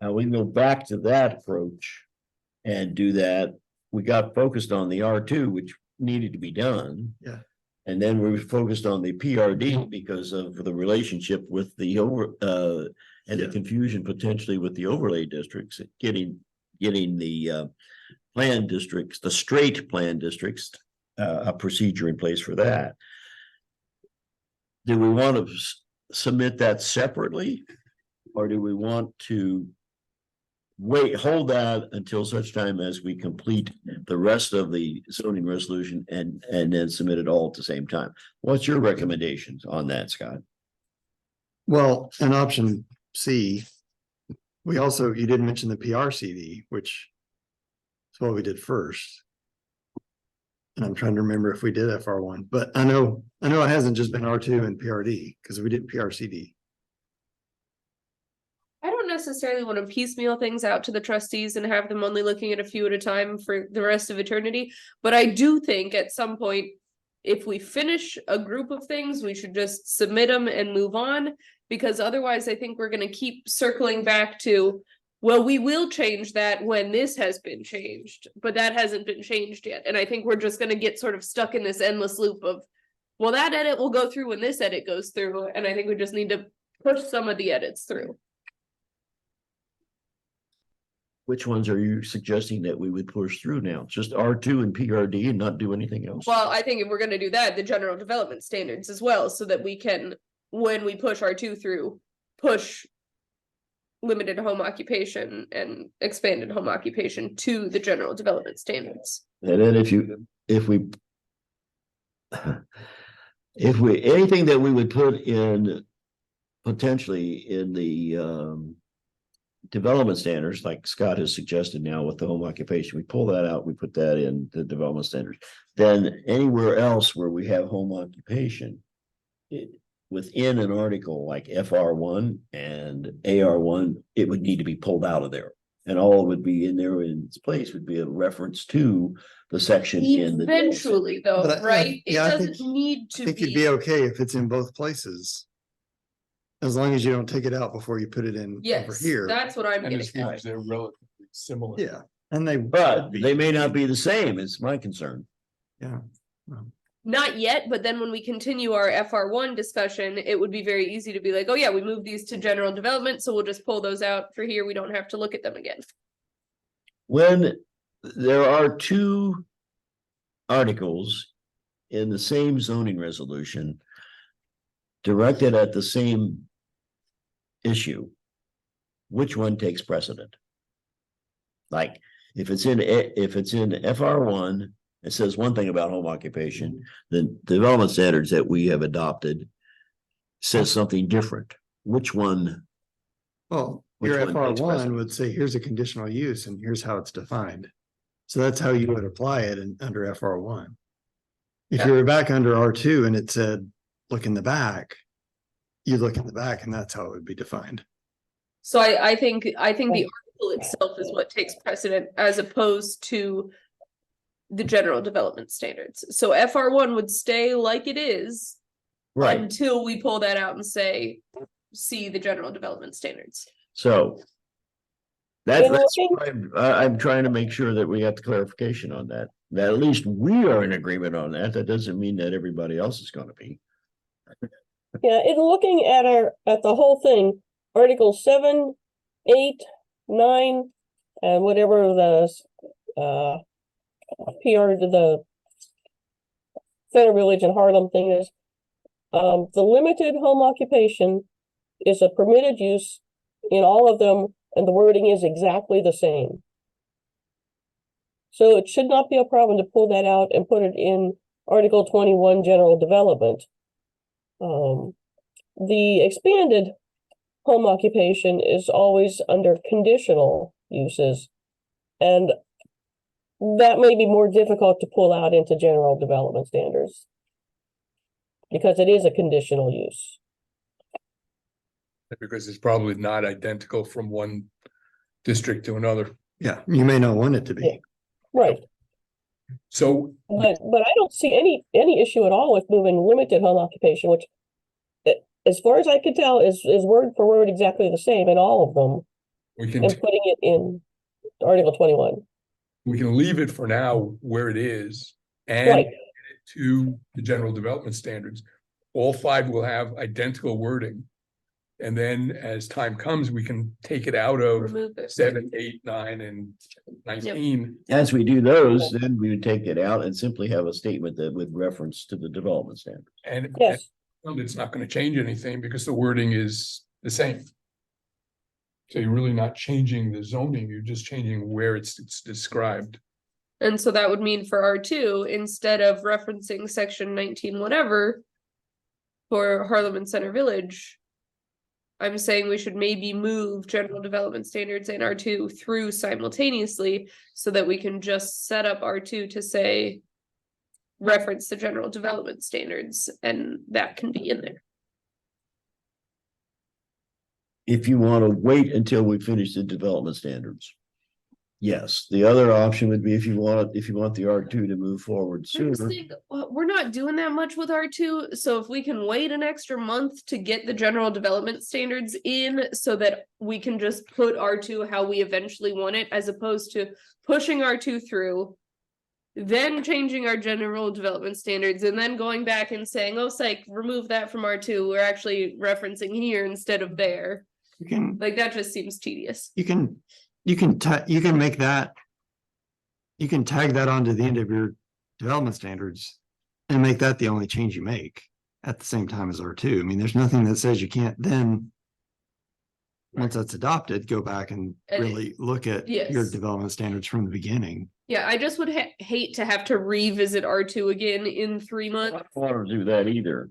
Now we can go back to that approach and do that. We got focused on the R2, which needed to be done. Yeah. And then we were focused on the PRD because of the relationship with the and the confusion potentially with the overlay districts, getting the plan districts, the straight plan districts, a procedure in place for that. Do we want to submit that separately? Or do we want to hold that until such time as we complete the rest of the zoning resolution and then submit it all at the same time? What's your recommendations on that, Scott? Well, in option C, you didn't mention the PRCD, which is what we did first. And I'm trying to remember if we did FR1, but I know it hasn't just been R2 and PRD because we did PRCD. I don't necessarily want to piecemeal things out to the trustees and have them only looking at a few at a time for the rest of eternity. But I do think at some point, if we finish a group of things, we should just submit them and move on. Because otherwise, I think we're going to keep circling back to, well, we will change that when this has been changed, but that hasn't been changed yet. And I think we're just going to get sort of stuck in this endless loop of, well, that edit will go through when this edit goes through. And I think we just need to push some of the edits through. Which ones are you suggesting that we would push through now? Just R2 and PRD and not do anything else? Well, I think if we're gonna do that, the general development standards as well, so that we can, when we push R2 through, push limited home occupation and expanded home occupation to the general development standards. And then if we If we, anything that we would put in potentially in the development standards, like Scott has suggested now with the home occupation, we pull that out, we put that in the development standards. Then anywhere else where we have home occupation, within an article like FR1 and AR1, it would need to be pulled out of there. And all would be in there in its place would be a reference to the section in the. Eventually though, But right? It yeah, I doesn't think- need I to think you'd be okay if it's in both places. As long as you don't take it out before you put it in over Yes, here. that's what I'm And as getting long at. as they're relatively similar. Yeah, and they. But should be. they may not be the same, is my concern. Yeah. Not yet, but then when we continue our FR1 discussion, it would be very easy to be like, oh yeah, we moved these to general development, so we'll just pull those out for here. We don't have to look at them again. When there are two articles in the same zoning resolution directed at the same issue, which one takes precedent? Like, if it's in FR1, it says one thing about home occupation, the development standards that we have adopted says something different. Which one? Well, Which your one FR takes one precedent? would say, here's a conditional use and here's how it's defined. So that's how you would apply it under FR1. If Yeah. you were back under R2 and it said, look in the back, you look in the back and that's how it would be defined. So I think the article itself is what takes precedent as opposed to the general development standards. So FR1 would stay like it is Right, until we pull that out and say, see the general development standards. so. You know, That's I think- why I'm trying to make sure that we got the clarification on that. That at least we are in agreement on that. That doesn't mean that everybody else is gonna be. Yeah, in looking at at the whole thing, Article 7, 8, 9, and whatever the PR to the Center Village and Harlem thing is, the limited home occupation is a permitted use in all of them, and the wording is exactly the same. So it should not be a problem to pull that out and put it in Article 21, General Development. The expanded home occupation is always under conditional uses. And that may be more difficult to pull out into general development standards. Because it is a conditional use. Because it's probably not identical from one district to another. Yeah, you may not want it to be. Right, So but I don't see any issue at all with moving limited home occupation, which as far as I could tell is word for word exactly the same in all of them, we can, and putting it in Article 21. we can leave it for now where it is and Right, to the general development standards. All five will have identical wording. And then as time comes, we can take it out of Remove it. 7, 8, 9, and 19. As we do those, then we would take it out and simply have a statement that with reference to the development standards. And yes, well, it's not going to change anything because the wording is the same. So you're really not changing the zoning, you're just changing where it's described. And so that would mean for R2, instead of referencing section 19, whatever, for Harlem and Center Village, I'm saying we should maybe move general development standards and R2 through simultaneously so that we can just set up R2 to say reference the general development standards, and that can be in there. If you want to wait until we finish the development standards. Yes, the other option would be if you want the R2 to move forward I just sooner. think, we're not doing that much with R2, so if we can wait an extra month to get the general development standards in so that we can just put R2 how we eventually want it, as opposed to pushing R2 through, then changing our general development standards, and then going back and saying, oh, psych, remove that from R2, we're actually referencing here instead of there. You can, Like, that just seems tedious. you can make that. You can tag that onto the end of your development standards and make that the only change you make at the same time as R2. I mean, there's nothing that says you can't then. Once that's adopted, go back and Edit. really look at your Yes. development standards from the beginning. Yeah, I just would hate to have to revisit R2 again in 3 I months. don't want to do that either.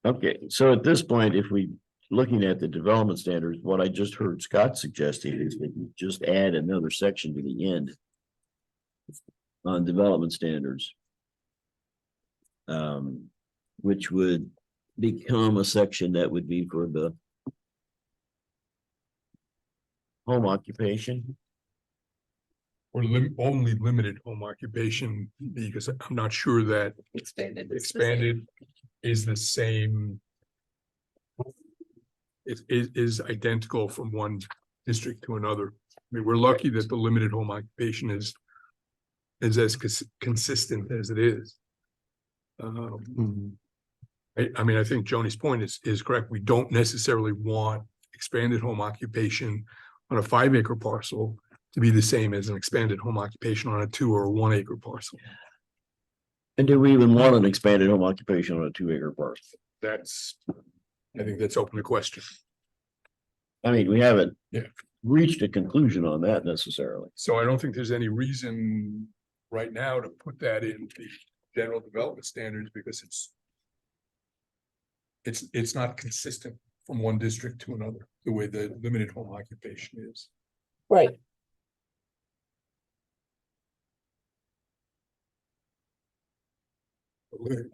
Okay, so at this point, if we, looking at the development standards, what I just heard Scott suggesting is that you just add another section to the end on development standards. Which would become a section that would be for the home occupation. Or only limited home occupation, because I'm not sure that Expanded. expanded is the same. It is identical from one district to another. I mean, we're lucky that the limited home occupation is as consistent as it is. I mean, I think Joni's point is correct. We don't necessarily want expanded home occupation on a 5-acre parcel to be the same as an expanded home occupation on a 2 or 1 acre parcel. And do we even want an expanded home occupation on a 2-acre parcel? I think that's open to question. I mean, we haven't Yeah. reached a conclusion on that necessarily. So I don't think there's any reason right now to put that in the general development standards, because it's not consistent from one district to another, the way the limited home occupation is. Right.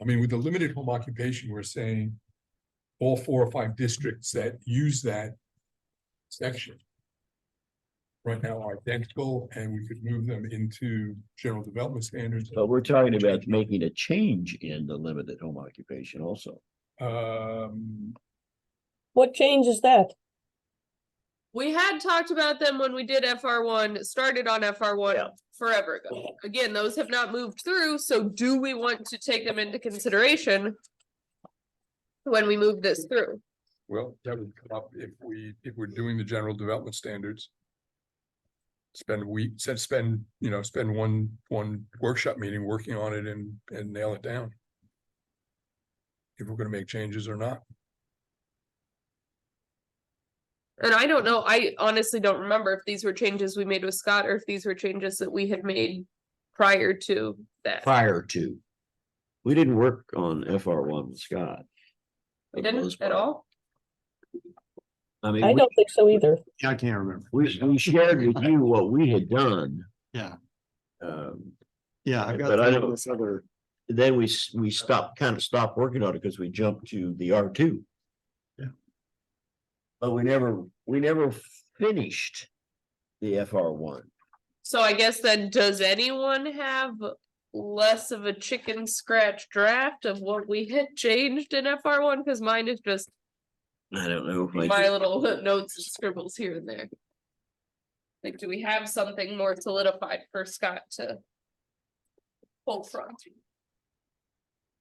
I mean, with the limited home occupation, we're saying all 4 or 5 districts that use that section right now are identical, and we could move them into general development standards. But we're talking about making a change in the limited home occupation also. What change is that? We had talked about them when we did FR1, started on FR1 Yeah. forever ago. Again, those have not moved through, so do we want to take them into consideration when we move this through? Well, that would come up if we're doing the general development standards. Spend one workshop meeting working on it and nail it down. If we're gonna make changes or not. And I don't know, I honestly don't remember if these were changes we made with Scott or if these were changes that we had made prior to that. Prior to. We didn't work on FR1 with Scott. We didn't at all? I mean, I don't think so either. I can't remember. we shared with you what we had done. Yeah, Um, yeah, I've got But I some of don't- this other, then we kind of stopped working on it because we jumped to the R2. Yeah. But we never finished the FR1. So I guess then, does anyone have less of a chicken scratch draft of what we had changed in FR1? Cause mine is just I don't know. if I my did. little notes and scribbles here and there. Like, do we have something more solidified for Scott to pull from?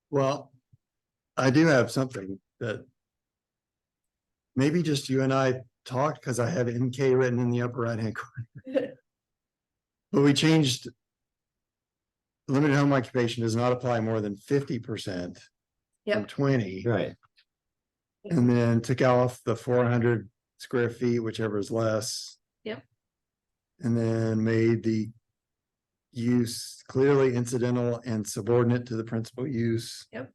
well, I do have something that maybe just you and I talked, because I have MK written in the upper right-hand corner. But we changed limited home occupation does not apply more than 50% from Yep. 20, Right. and then took off the 400 square feet, whichever is less. Yep. And then made the use clearly incidental and subordinate to the principal use. Yep.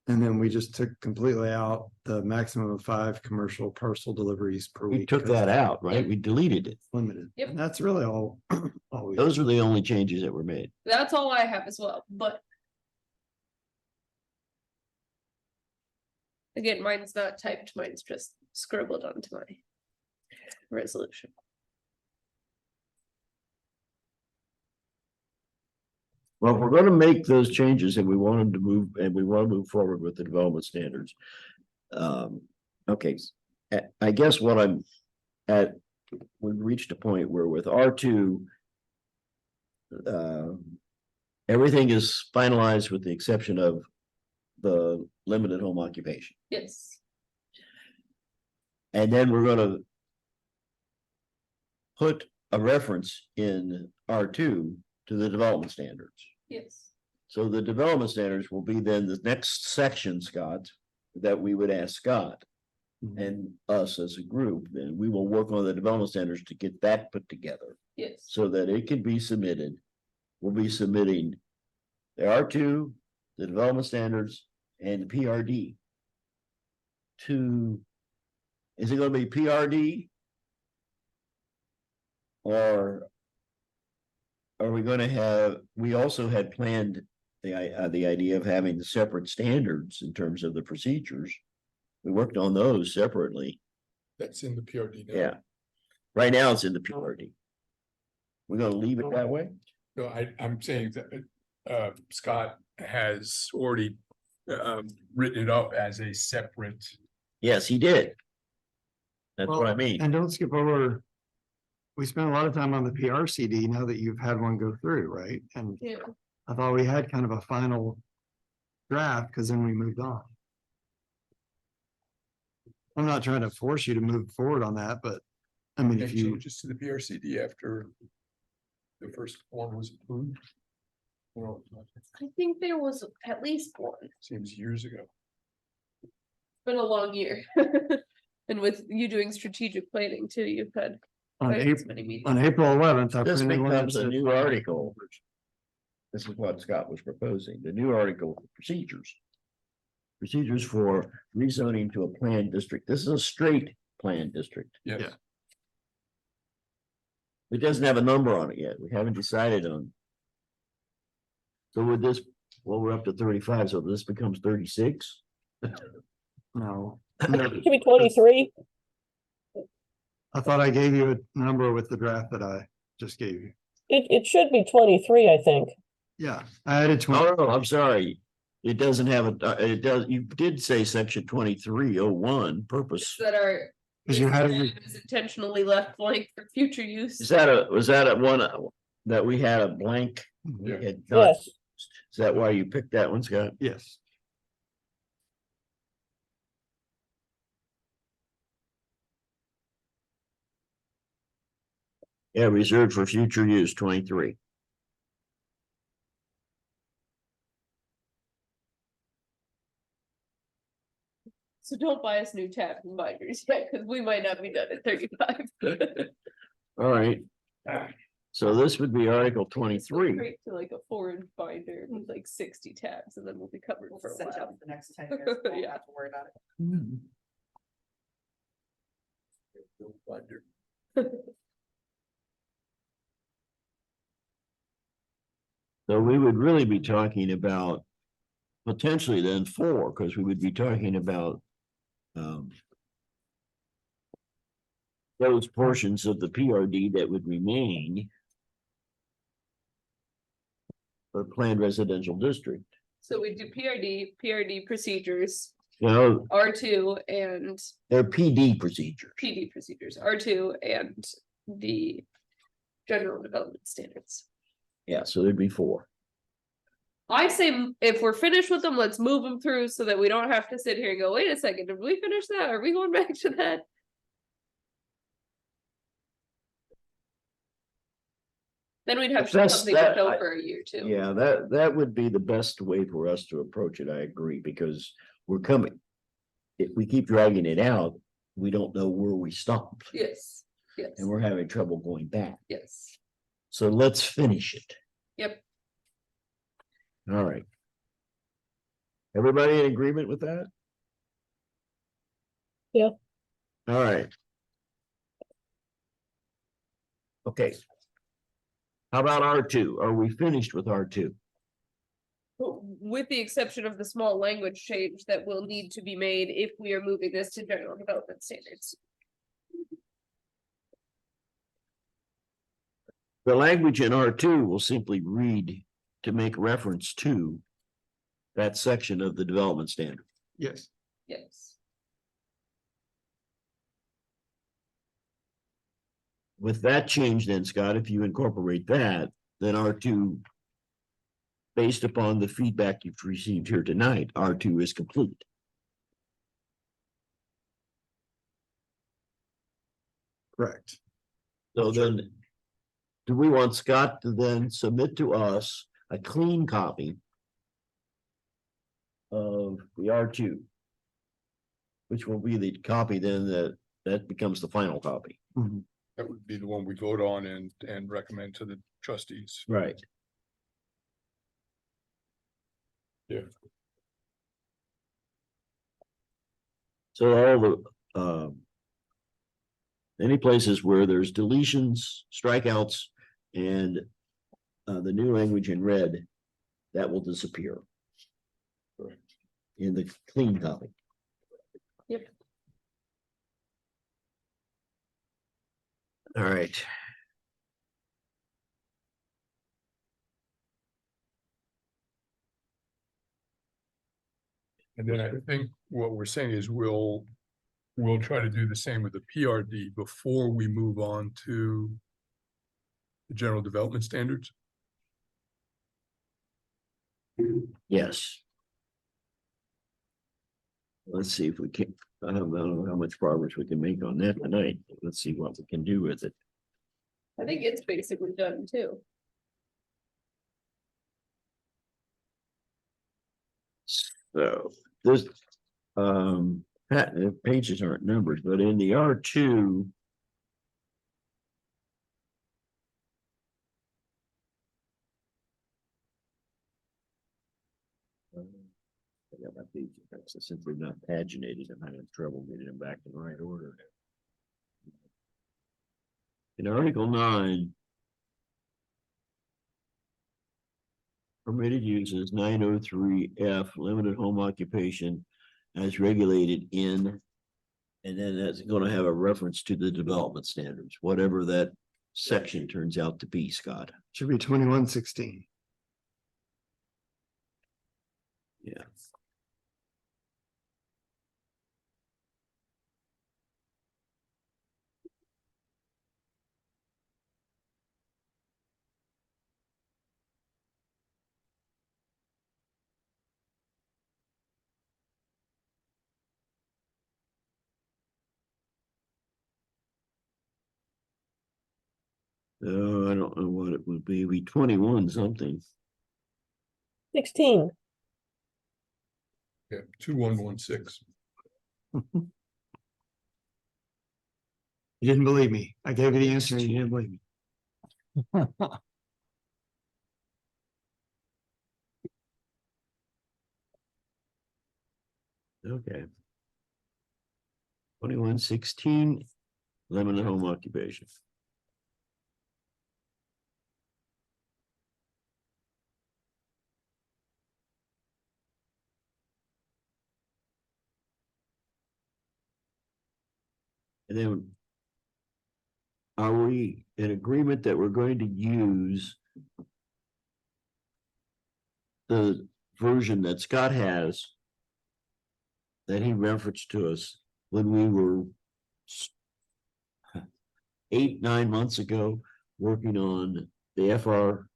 And then we just took completely out the maximum of 5 commercial parcel deliveries per We week. took that out, right? Yep. We deleted it. Limited. Yep. And that's really all. all we- Those were the only changes that were made. That's all I have as well, but. Again, mine's not typed, mine's just scribbled onto my resolution. Well, if we're gonna make those changes and we want them to move, and we want to move forward with the development standards. Okay, I guess what I'm at, we've reached a point where with R2. Everything is finalized with the exception of the limited home occupation. Yes, And then we're gonna put a reference in R2 to the development standards. yes. So the development standards will be then the next section, Scott, that we would ask Scott and us as a group, then we will work on the development standards to get that put together. Yes. so that it can be submitted. We'll be submitting the R2, the development standards, and the PRD. Is it gonna be PRD? Or are we gonna have, we also had planned the idea of having the separate standards in terms of the procedures. We worked on those separately. That's in the PRD now. Yeah. Right now it's in the PRD. We're gonna leave it that way? No, I'm saying that, Scott has already, written it up as a separate. Yes, he did. That's what I Well, mean. And don't skip over. We spent a lot of time on the PRCD now that you've had one go through, right? And Yeah. I thought we had kind of a final draft because then we moved on. I'm not trying to force you to move forward on that, but I mean, Make if you, changes to the PRCD after the first one was approved. Well, I think there was at least one. seems years ago. Been a long year. And with you doing strategic planning too, you've had on quite as April, many meetings. on April 11th, I This printed one that becomes a said- new article. This is what Scott was proposing, the new article procedures. Procedures for rezoning to a planned district. This is a straight planned district. Yes. Yeah. It doesn't have a number on it yet. We haven't decided on. So with this, well, we're up to 35, so this becomes 36. No. Should be 23. I thought I gave you a number with the draft that I just gave you. It should be 23, I think. Yeah, I added 20. Oh, no, I'm sorry. It doesn't have it does, you did say section 2301 purpose. That are. Because you had it, Is intentionally left blank for future use. Was that a one that we had a blank? we Yeah. had not- Yes. Is that why you picked that one, Scott? yes. Yeah, reserved for future use, 23. So don't buy us new tabs and binders yet, because we might not be done at 35. All right. So this would be Article 23. Straight to like a foreign binder with like 60 tabs, and then we'll be covered We'll for a set it while. up for the next 10 years. We won't Yeah. have to worry about it. So we would really be talking about potentially then 4, because we would be talking about those portions of the PRD that would remain for planned residential district. So we do PRD procedures, You know, R2 and they're PD procedures. PD procedures, R2 and the general development standards. Yeah, so there'd be 4. I say if we're finished with them, let's move them through so that we don't have to sit here and go, wait a second, did we finish that? Are we going back to that? Then we'd have That's- something that- left over a year too. Yeah, that would be the best way for us to approach it. I agree, because we're coming. If we keep dragging it out, we don't know where we stopped, Yes, yes, and we're having trouble going back. yes. So let's finish it. Yep. All right. Everybody in agreement with that? Yeah. All right. Okay. How about R2? Are we finished with R2? With the exception of the small language change that will need to be made if we are moving this to general development standards. The language in R2 will simply read to make reference to that section of the development standard. Yes. Yes. With that change then, Scott, if you incorporate that, then R2, based upon the feedback you've received here tonight, R2 is complete. Correct. So then, do we want Scott to then submit to us a clean copy of the R2? Which will be the copy then that becomes the final copy. Mhm. That would be the one we vote on and recommend to the trustees. Right. Yeah. So all the, any places where there's deletions, strikeouts, and the new language in red, that will disappear. Correct. In the clean copy. Yep. All right. And then I think what we're saying is we'll try to do the same with the PRD before we move on to the general development standards. Yes. Let's see if we can, I don't know how much progress we can make on that tonight. Let's see what we can do with it. I think it's basically done too. So this, the pages aren't numbers, but in the R2. I got my pages, so since they're not paginated, I'm having trouble getting them back in the right order. In Article 9. Permitted uses 903F, limited home occupation as regulated in. And then that's gonna have a reference to the development standards, whatever that section turns out to be, Scott. Should be 2116. Yeah. I don't know what it would be 21 something. 16. Yeah, 2116. You didn't believe me. I gave you the answer and you didn't believe me. Okay. 2116, limited home occupation. And then are we in agreement that we're going to use the version that Scott has that he referenced to us when we were 8-9 months ago working on the FR?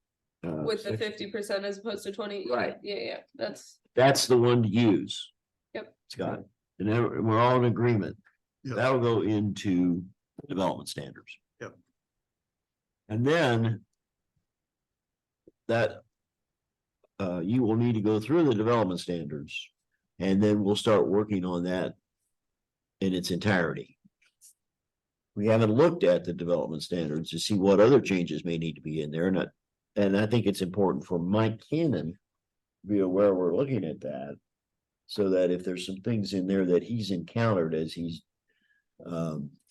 With the section? 50% as opposed to 20. Right. Yeah, that's, That's the one to use. Yep. Scott, and we're all in agreement. Yep. That'll go into development standards. Yep. And then that you will need to go through the development standards, and then we'll start working on that in its entirety. We haven't looked at the development standards to see what other changes may need to be in there, and I think it's important for Mike Cannon to be aware we're looking at that, so that if there's some things in there that he's encountered as he's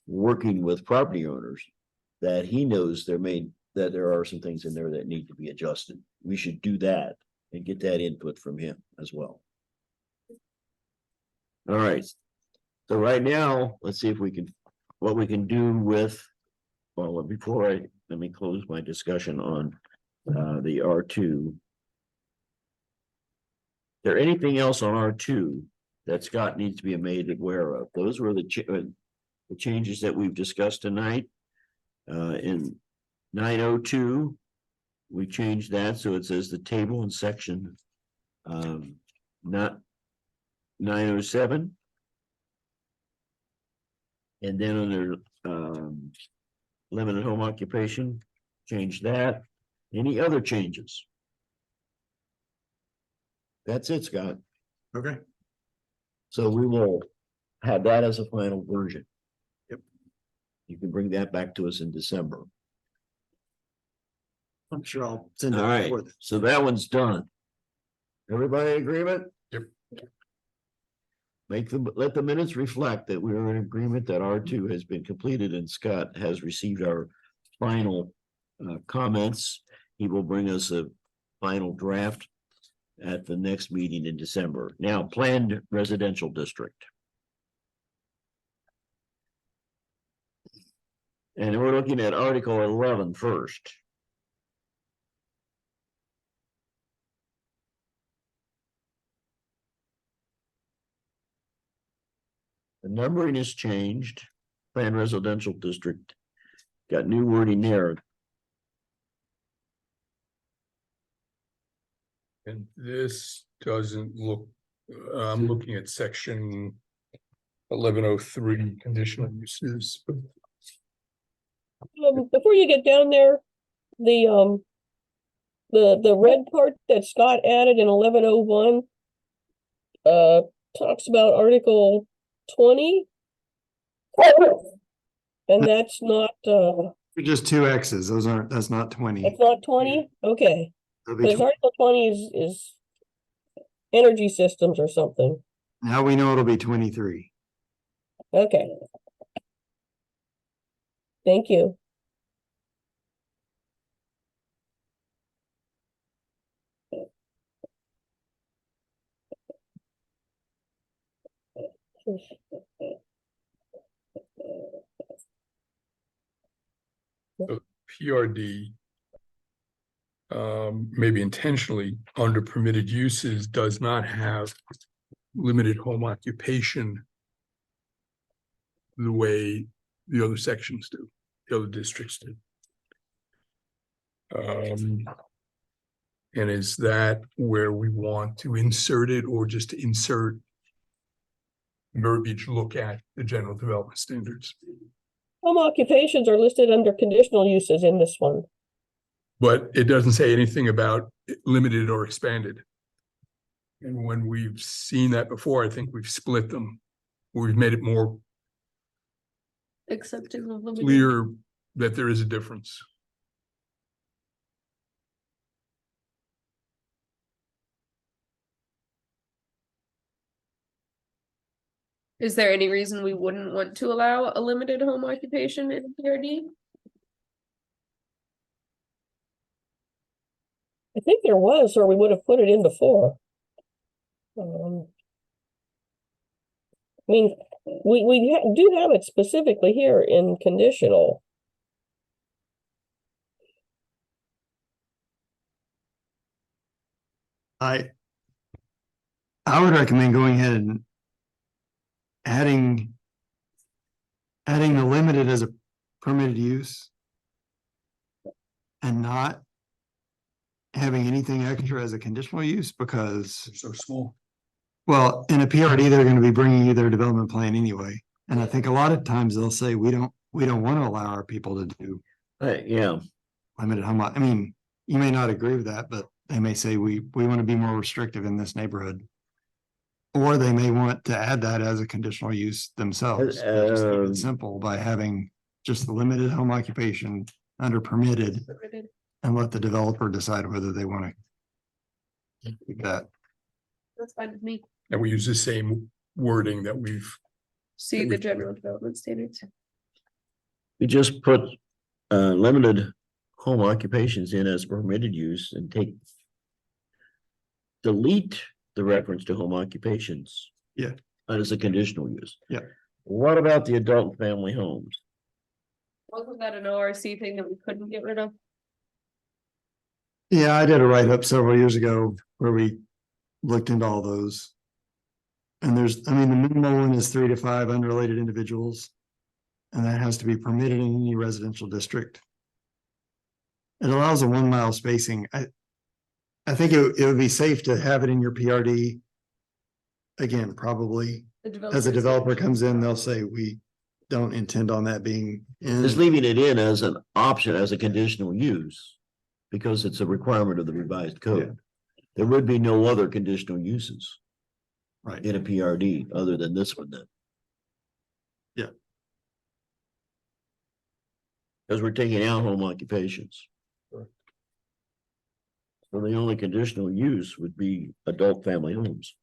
working with property owners, that he knows that there are some things in there that need to be adjusted. We should do that and get that input from him as well. All right. So right now, let's see if we can, what we can do with, well, before let me close my discussion on the R2. Is there anything else on R2 that Scott needs to be made aware of? Those were the changes that we've discussed tonight. In 902, we changed that so it says the table and section, not 907. And then under limited home occupation, change that. Any other changes? That's it, Scott. Okay. So we will have that as a final version. Yep. You can bring that back to us in December. I'm sure I'll send it. All right, before then. so that one's done. Everybody in agreement? Yep. Let the minutes reflect that we are in agreement that R2 has been completed and Scott has received our final comments. He will bring us a final draft at the next meeting in December. Now, planned residential district. And we're looking at Article 11 first. The numbering has changed. Planned residential district got new wording there. And this doesn't look, I'm looking at section 1103 conditional uses. Before you get down there, the red part that Scott added in 1101 talks about Article 20. And that's not, Just two X's, that's not 20. it's not 20? Okay, It'll be because Article 20 is energy systems or something. Now we know it'll be 23. Okay. Thank you. PRD. Maybe intentionally under permitted uses does not have limited home occupation. The way the other sections do, the other districts do. And is that where we want to insert it, or just to insert verbiage, look at the general development standards? Home occupations are listed under conditional uses in this one. But it doesn't say anything about limited or expanded. And when we've seen that before, I think we've split them. We've made it more Accepting of limited. clear that there is a difference. Is there any reason we wouldn't want to allow a limited home occupation in PRD? I think there was, or we would have put it in before. I mean, we do have it specifically here in conditional. I would recommend going ahead and adding the limited as a permitted use and not having anything extra as a conditional use, because, They're so small. well, in a PRD, they're going to be bringing you their development plan anyway. And I think a lot of times they'll say, we don't want to allow our people to do Yeah, limited home. I mean, you may not agree with that, but they may say, we want to be more restrictive in this neighborhood. Or they may want to add that as a conditional use themselves. Just keep it simple by having just the limited home occupation under permitted, and let the developer decide whether they want to keep that. That's fine with me. And we use the same wording that we've, See the general development standards. we just put limited home occupations in as permitted use and delete the reference to home occupations. Yeah. As a conditional use. Yeah. What about the adult family homes? Wasn't that an ORC thing that we couldn't get rid of? Yeah, I did a write-up several years ago where we looked into all those. And the minimal one is 3 to 5 unrelated individuals. And that has to be permitted in any residential district. It allows a 1 mile spacing. I think it would be safe to have it in your PRD. Again, probably as a developer comes in, they'll say, we don't intend on that being Just in. leaving it in as an option, as a conditional use. Because it's a requirement of the revised code. There would be no other conditional uses Right. in a PRD other than this one then. Yeah. Because we're taking out home occupations. Correct. So the only conditional use would be adult family homes.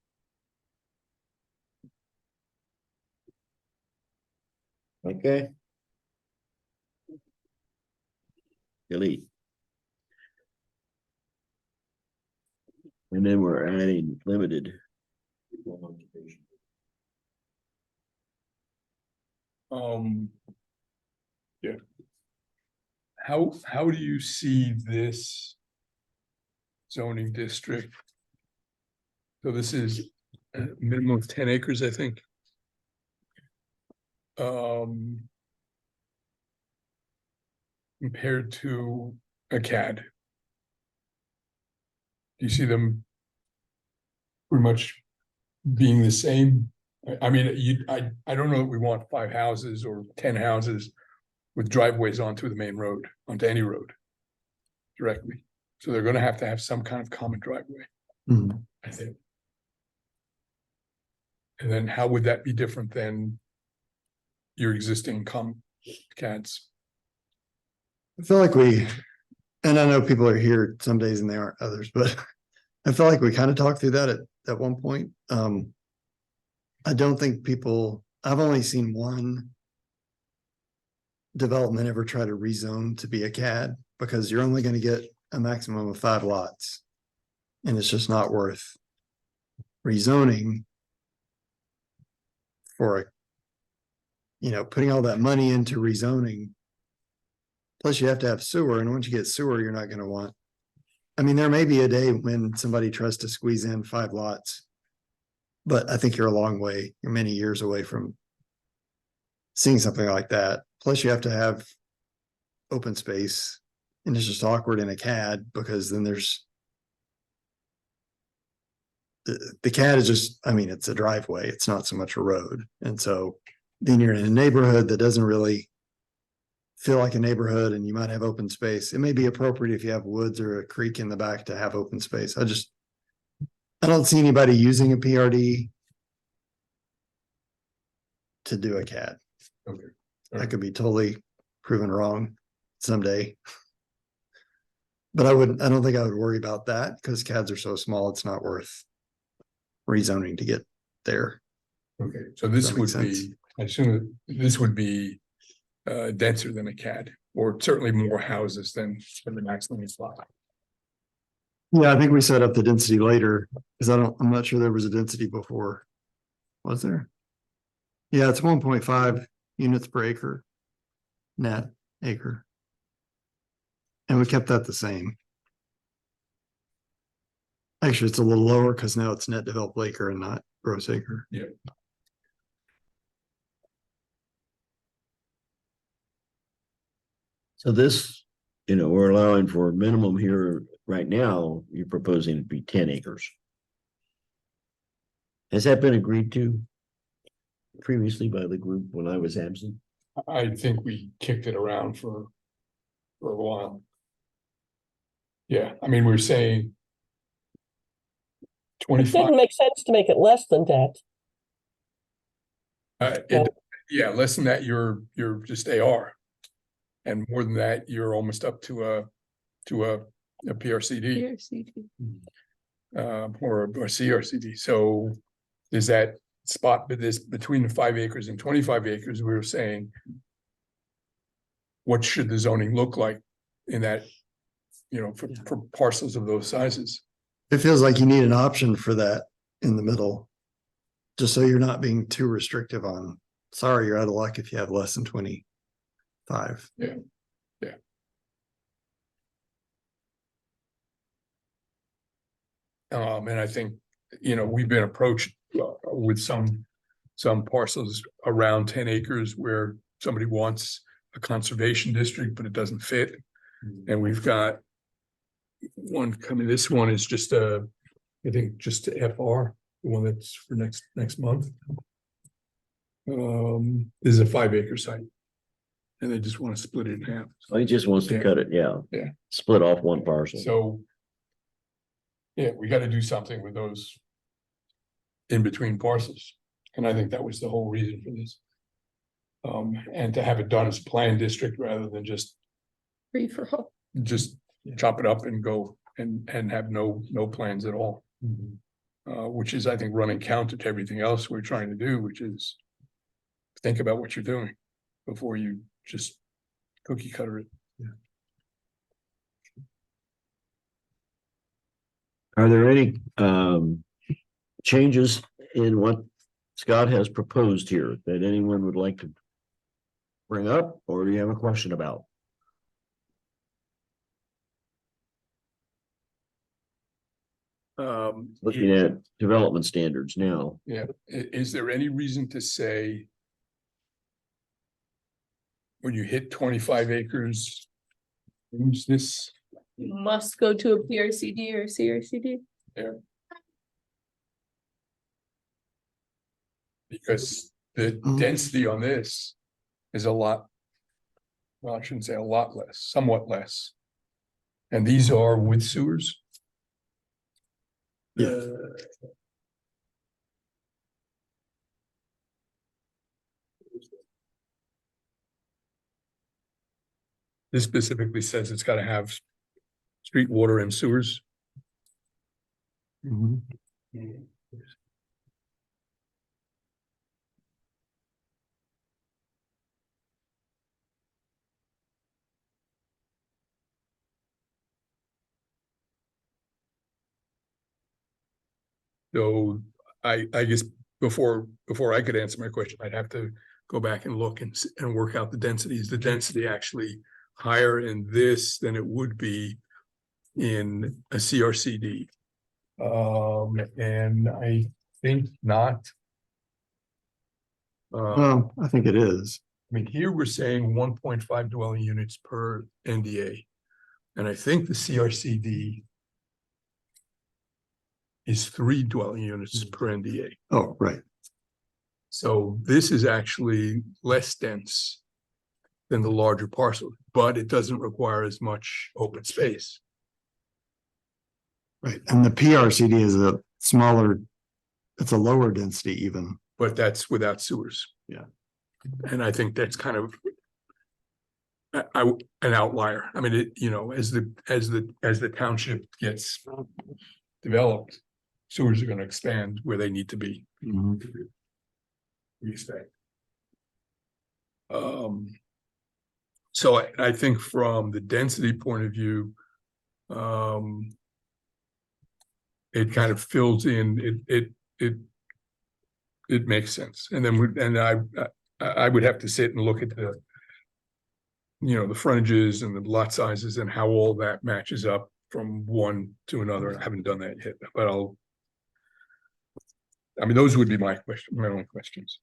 Okay. Delete. And then we're adding limited. Yeah. How do you see this zoning district? So this is a minimum of 10 acres, I think. Compared to a CAD. Do you see them pretty much being the same? I mean, I don't know that we want 5 houses or 10 houses with driveways onto the main road, onto any road directly. So they're gonna have to have some kind of common driveway, Mhm. I think. And then how would that be different than your existing CADs? I feel like and I know people are here some days and they aren't others, but I feel like we kind of talked through that at one point. I don't think I've only seen one development ever try to rezone to be a CAD because you're only going to get a maximum of 5 lots. And it's just not worth rezoning for putting all that money into rezoning. Plus you have to have sewer, and once you get sewer, you're not going to want. I mean, there may be a day when somebody tries to squeeze in 5 lots. But I think you're a long way, you're many years away from seeing something like that. Plus you have to have open space, and it's just awkward in a CAD because then there's the CAD is just, I mean, it's a driveway. It's not so much a road. And so then you're in a neighborhood that doesn't really feel like a neighborhood, and you might have open space. It may be appropriate if you have woods or a creek in the back to have open space. I don't see anybody using a PRD to do a CAD. Okay. I could be totally proven wrong someday. But I don't think I would worry about that because CADs are so small, it's not worth rezoning to get there. Okay, so this Does that make would sense? be, I assume that this would be denser than a CAD, or certainly more houses than the maximum slot. Yeah, I think we set up the density later because I'm not sure there was a density before. Was there? Yeah, it's 1.5 units per acre. Net acre. And we kept that the same. Actually, it's a little lower because now it's net developed acre and not gross acre. Yeah. So this, we're allowing for a minimum here right now, you're proposing to be 10 acres. Has that been agreed to previously by the group when I was absent? I think we kicked it around for a while. Yeah, I mean, we're saying It 25, didn't make sense to make it less than that. yeah, less than that, you're just AR. And more than that, you're almost up to a PRCD, or a CRCD. So there's that spot between the 5 acres and 25 acres, we were saying, what should the zoning look like in that, for parcels of those sizes? It feels like you need an option for that in the middle. Just so you're not being too restrictive on, sorry, you're out of luck if you have less than 25. Yeah. And I think, we've been approached with some parcels around 10 acres where somebody wants a conservation district, but it doesn't fit. And we've got one coming, this one is just I think just FR, the one that's for next month. This is a 5 acre site. And they just want to split it in half. Oh, he just wants to cut it, yeah. Yeah. Split off one parcel. So. Yeah, we got to do something with those in between parcels. And I think that was the whole reason for this. And to have it done as a planned district rather than Free for all. just chop it up and go and have no plans at all. Which is, I think, running counter to everything else we're trying to do, which is think about what you're doing before you just cookie cutter it. Are there any changes in what Scott has proposed here that anyone would like to bring up, or do you have a question about? Looking at development standards now. Yeah, is there any reason to say when you hit 25 acres, use this? You must go to a PRCD or CRCD. Because the density on this is a lot. Well, I shouldn't say a lot less, somewhat less. And these are with sewers? Yeah. This specifically says it's gotta have street water and sewers. So I guess before I could answer my question, I'd have to go back and look and work out the density. Is the density actually higher in this than it would be in a CRCD? And I think not. I think it is. I mean, here we're saying 1.5 dwelling units per NDA. And I think the CRCD is 3 dwelling units per NDA. Oh, right. So this is actually less dense than the larger parcel, but it doesn't require as much open space. Right. And the PRCD is a smaller, it's a lower density even. But that's without sewers. Yeah. And I think that's kind of an outlier. I mean, it, you know, as the township gets developed, sewers are going to expand where they need to be. We expect. So I think from the density point of view, it kind of fills in, it makes sense. And then I would have to sit and look at the, you know, the frontages and the lot sizes and how all that matches up from one to another. I haven't done that yet, but I mean, those would be my only questions.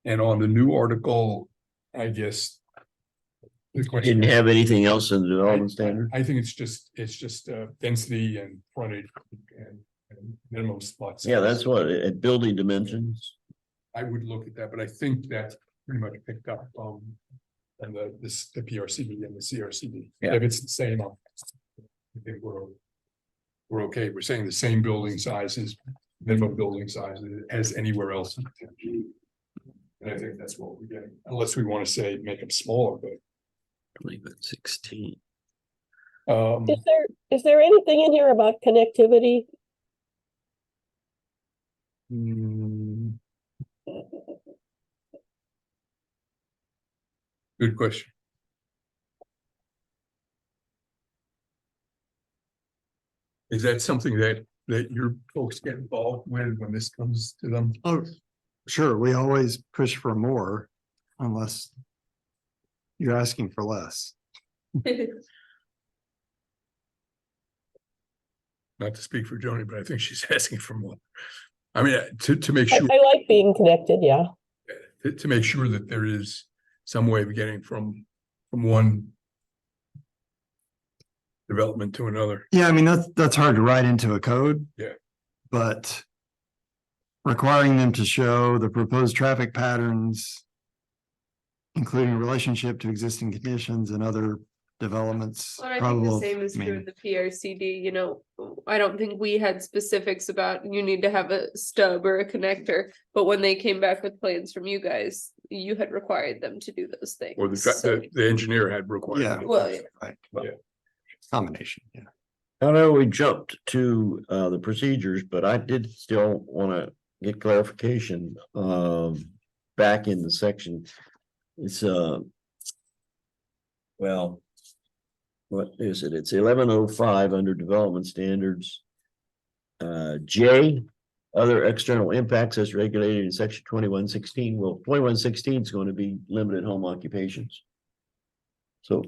And on the new article, I guess. The question. Didn't have anything else in the development standard? I think it's just density and frontage and minimum spot size. Yeah, that's what, at building dimensions. I would look at that, but I think that's pretty much picked up and the PRCD and the CRCD. Yeah. If it's the same, I think we're okay. We're saying the same building sizes, minimum building sizes as anywhere else in the town. And I think that's what we're getting, unless we want to say make them smaller, but. I believe it's 16. Is there anything in here about connectivity? Good question. Is that something that your folks get involved with when this comes to them? Oh, sure. We always push for more unless you're asking for less. Not to speak for Joni, but I think she's asking for more. I mean, to make I sure, like being connected, yeah. to make sure that there is some way of getting from one development to another. Yeah, I mean, that's hard to write into a code. Yeah. But requiring them to show the proposed traffic patterns, including relationship to existing conditions and other developments. Well, I think the probable- same is I mean, true with the PRCD, you know, I don't think we had specifics about you need to have a stub or a connector, but when they came back with plans from you guys, you had required them to do those things. Or so- the engineer had required. Yeah. it. Well, yeah. Right. Yeah. Combination, yeah. I know we jumped to the procedures, but I did still wanna get clarification back in the section. It's well, what is it? It's 1105 under development standards. J, other external impacts as regulated in section 2116. Well, 2116 is going to be limited home occupations. So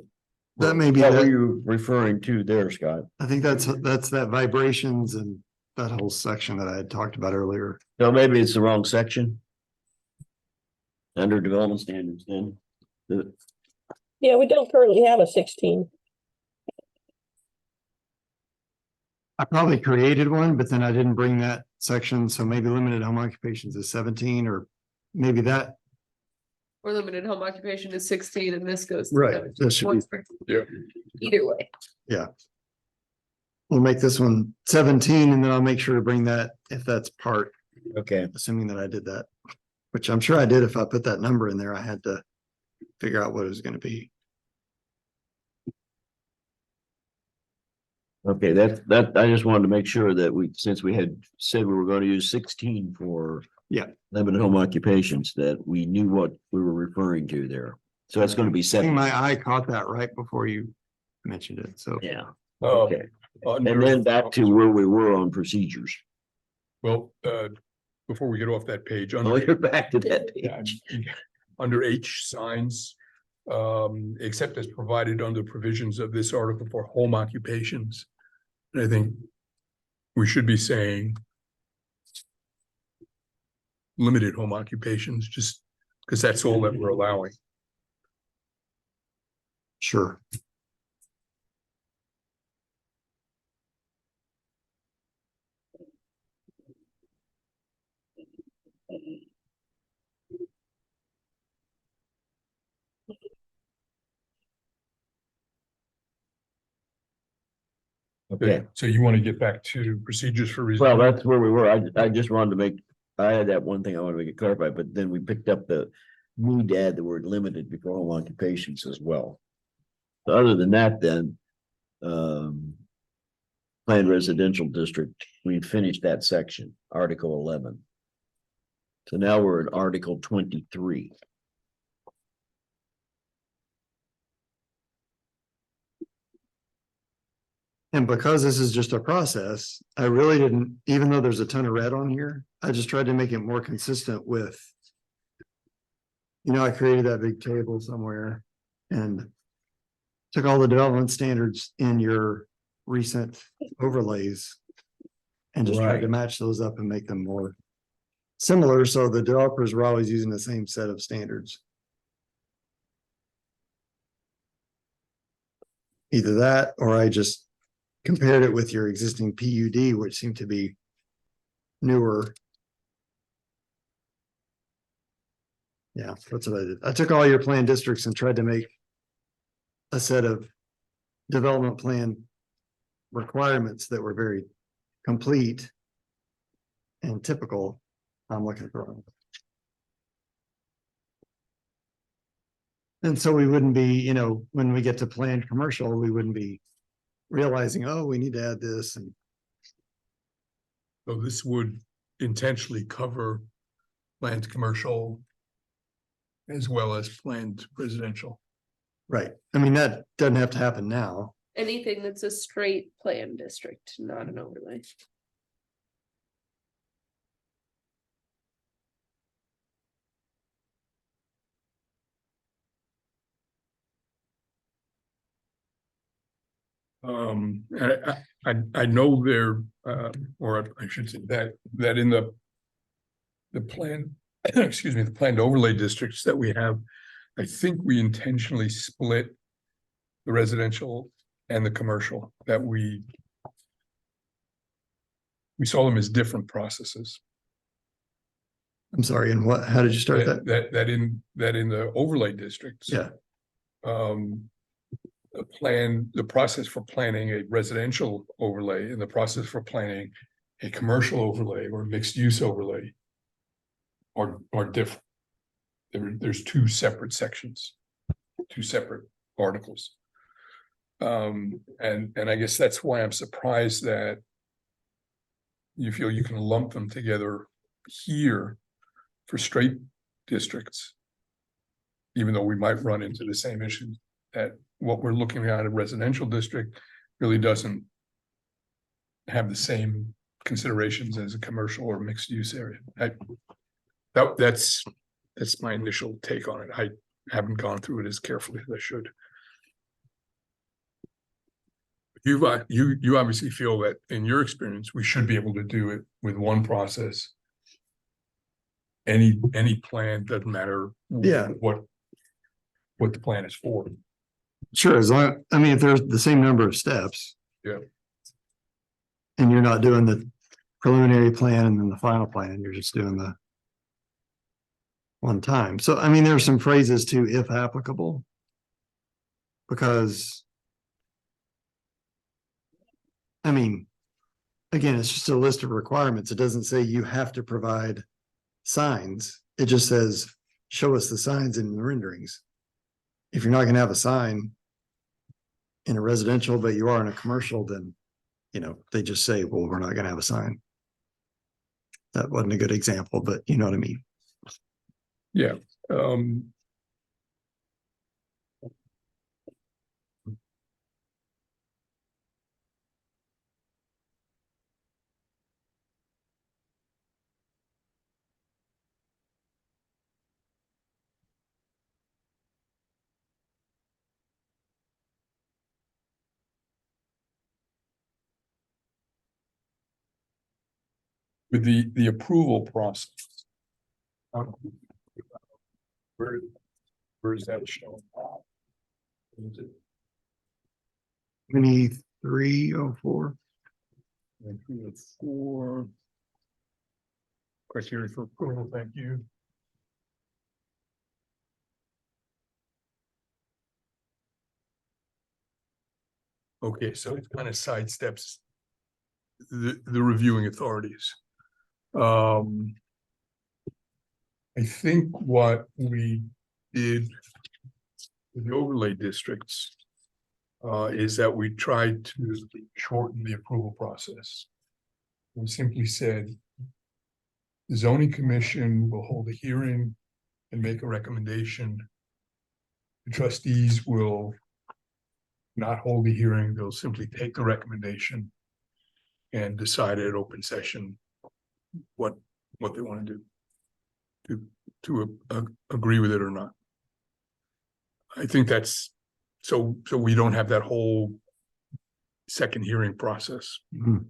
That may be what were that- you referring to there, Scott? I think that's that vibrations and that whole section that I had talked about earlier. No, maybe it's the wrong section. Under development standards then. Yeah, we don't currently have a 16. I probably created one, but then I didn't bring that section, so maybe limited home occupations is 17, or maybe that. Or limited home occupation is 16 and this goes. to Right, 17. that should be- Once per- Yeah. Either way. We'll make this one 17, and then I'll make sure to bring that if that's part, Okay, assuming that I did that. Which I'm sure I did. If I put that number in there, I had to figure out what it was gonna be. okay, that, I just wanted to make sure that since we had said we were going to use 16 for. Yeah. Limited home occupations, that we knew what we were referring to there. So that's going to be I think 7. my eye caught that right before you mentioned it, so. Yeah, Uh, okay. under- And then back to where we were on procedures. Well, before we get off that page, Oh, under, you're back to that yeah, page. under H signs, except as provided under provisions of this article for home occupations. And I think we should be saying limited home occupations, just because that's all that we're allowing. Sure. Okay, So you want to get back to procedures for. well, that's where we were. I just wanted to make, I had that one thing I wanted to make it clarified, but then we picked up the need to add the word limited before home occupations as well. So other than that, then, planned residential district, we finished that section, Article 11. So now we're in Article 23. And because this is just a process, I really didn't, even though there's a ton of red on here, I just tried to make it more consistent with. You know, I created that big table somewhere and took all the development standards in your recent overlays. And just tried to Right. match those up and make them more similar, so the developers were always using the same set of standards. Either that, or I just compared it with your existing PUD, which seemed to be newer. Yeah, that's what I did. I took all your plan districts and tried to make a set of development plan requirements that were very complete and typical. I'm looking for them. And so we wouldn't be, you know, when we get to planned commercial, we wouldn't be realizing, oh, we need to add this, and So this would intentionally cover planned commercial as well as planned residential. right. I mean, that doesn't have to happen now. Anything that's a straight plan district, not an overlay. I know there, or I should say that in the plan, excuse me, the planned overlay districts that we have, I think we intentionally split the residential and the commercial, that we saw them as different processes. I'm sorry, and what, how did you start that? That in the overlay districts. Yeah. the process for planning a residential overlay and the process for planning a commercial overlay or mixed use overlay are different. There's two separate sections, two separate articles. And I guess that's why I'm surprised that you feel you can lump them together here for straight districts. Even though we might run into the same issues, that what we're looking at a residential district really doesn't have the same considerations as a commercial or mixed use area. That's my initial take on it. I haven't gone through it as carefully as I should. You obviously feel that in your experience, we should be able to do it with one process. Any plan, doesn't matter. Yeah. What the plan is for. Sure, as long, I mean, if there's the same number of steps. Yeah. And you're not doing the preliminary plan and then the final plan, you're just doing the one time. So, I mean, there are some phrases too, if applicable. Because I mean, again, it's just a list of requirements. It doesn't say you have to provide signs. It just says, show us the signs in the renderings. If you're not gonna have a sign in a residential, but you are in a commercial, then, you know, they just say, well, we're not gonna have a sign. That wasn't a good example, but you know what I mean? Yeah. With the approval process. Where is that shown? Is it 2304. 4 criteria for approval? Thank you. Okay, so it kind of sidesteps the reviewing authorities. I think what we did with the overlay districts is that we tried to shorten the approval process. We simply said the zoning commission will hold a hearing and make a recommendation. The trustees will not hold a hearing, they'll simply take the recommendation and decide at open session what they want to do to agree with it or not. I think that's so we don't have that whole second hearing process. Mhm.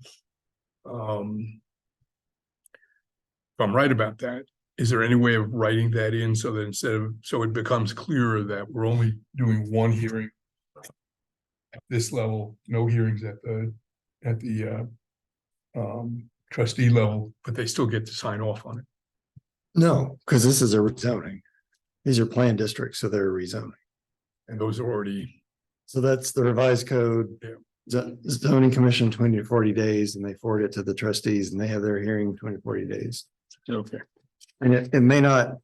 If I'm right about that, is there any way of writing that in so that so it becomes clearer that we're only doing one hearing at this level, no hearings at the trustee level, but they still get to sign off on it? No, because this is a rezoning. These are planned districts, so they're rezoning. And those are already, So that's the revised code. Yeah. Zoning commission 20 to 40 days, and they forward it to the trustees and they have their hearing 20 to 40 days. okay. And it may not.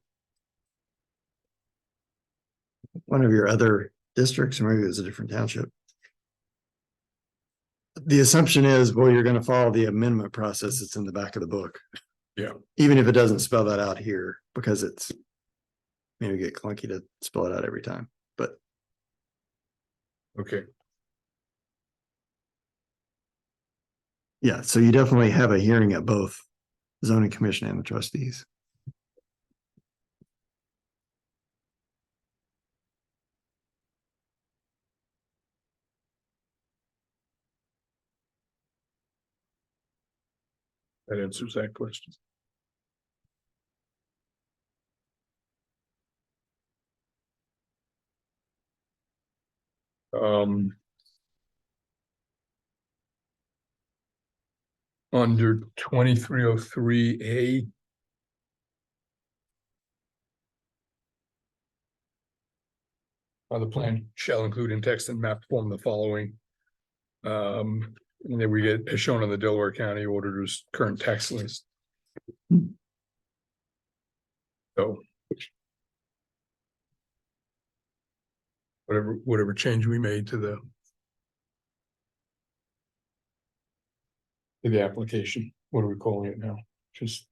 One of your other districts, or maybe it was a different township. The assumption is, well, you're gonna follow the amendment process that's in the back of the book. Yeah. Even if it doesn't spell that out here, because it's. Maybe get clunky to spell it out every time, but Okay, yeah, so you definitely have a hearing at both zoning commission and the trustees. that answers that question. Under 2303A. The plan shall include in text and map form the following. And then we get, as shown on the Delaware County Auditor's current tax list. So. Whatever change we made to the application, what are we calling it now? Just.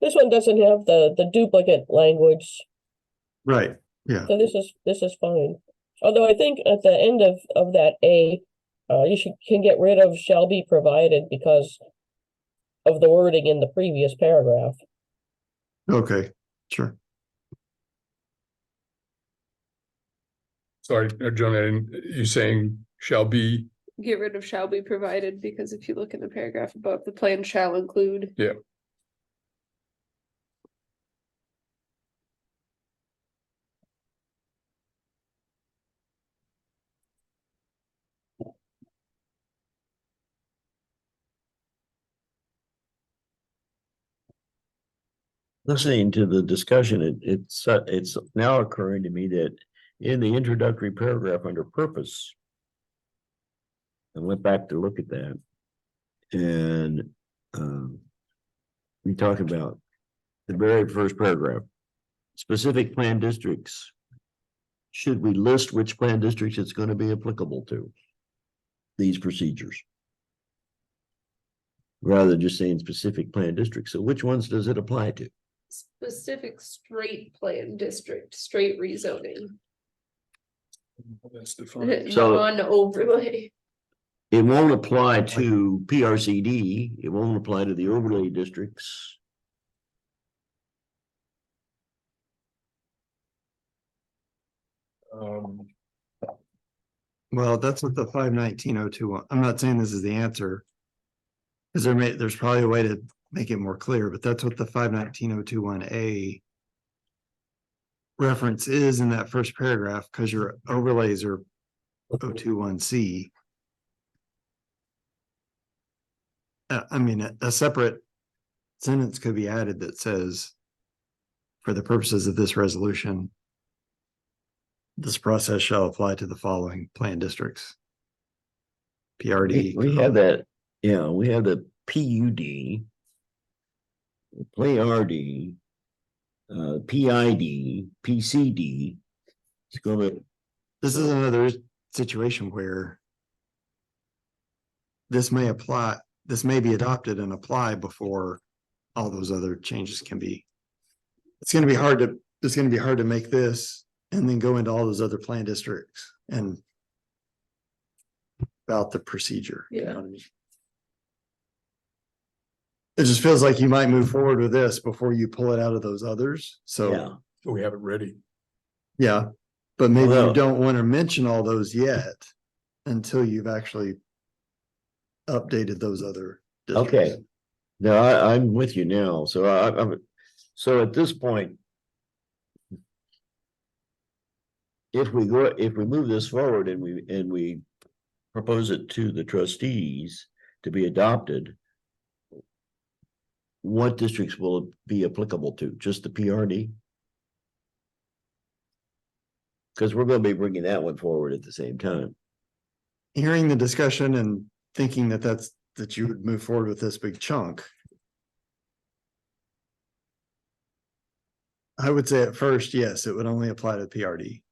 This one doesn't have the duplicate language, Right, yeah, so this is fine. Although I think at the end of that A, can get rid of shall be provided because of the wording in the previous paragraph. okay, sure. Sorry, John, you saying shall be, Get rid of shall be provided, because if you look in the paragraph above, the plan shall include. yeah. Listening to the discussion, it's now occurring to me that in the introductory paragraph under purpose. I went back to look at that. And we talk about the very first paragraph. Specific plan districts. Should we list which plan districts it's going to be applicable to? These procedures. Rather than just saying specific plan districts. So which ones does it apply to? Specific straight plan district, straight rezoning, That's defined. So- non-overlay. It won't apply to PRCD. It won't apply to the overlay districts. Well, that's what the 519.02. I'm not saying this is the answer. Cause there's probably a way to make it more clear, but that's what the 519.021A reference is in that first paragraph, because your overlays are 021C. I mean, a separate sentence could be added that says, for the purposes of this resolution, this process shall apply to the following plan districts. PRD. We have that, yeah, we have the PUD. Play RD. PID, PCD. It's gonna, This is another situation where this may be adopted and apply before all those other changes can be. It's gonna be hard to make this and then go into all those other plan districts and about the procedure. You know what I mean? It just feels like you might move forward with this before you pull it out of those others, so. yeah, We have it ready. Yeah, but maybe Well- you don't want to mention all those yet until you've actually updated those other. okay. districts. No, I'm with you now. So so at this point. If we move this forward and we propose it to the trustees to be adopted. What districts will it be applicable to? Just the PRD? Because we're going to be bringing that one forward at the same time. Hearing the discussion and thinking that you would move forward with this big chunk. I would say at first, yes, it would only apply to PRD.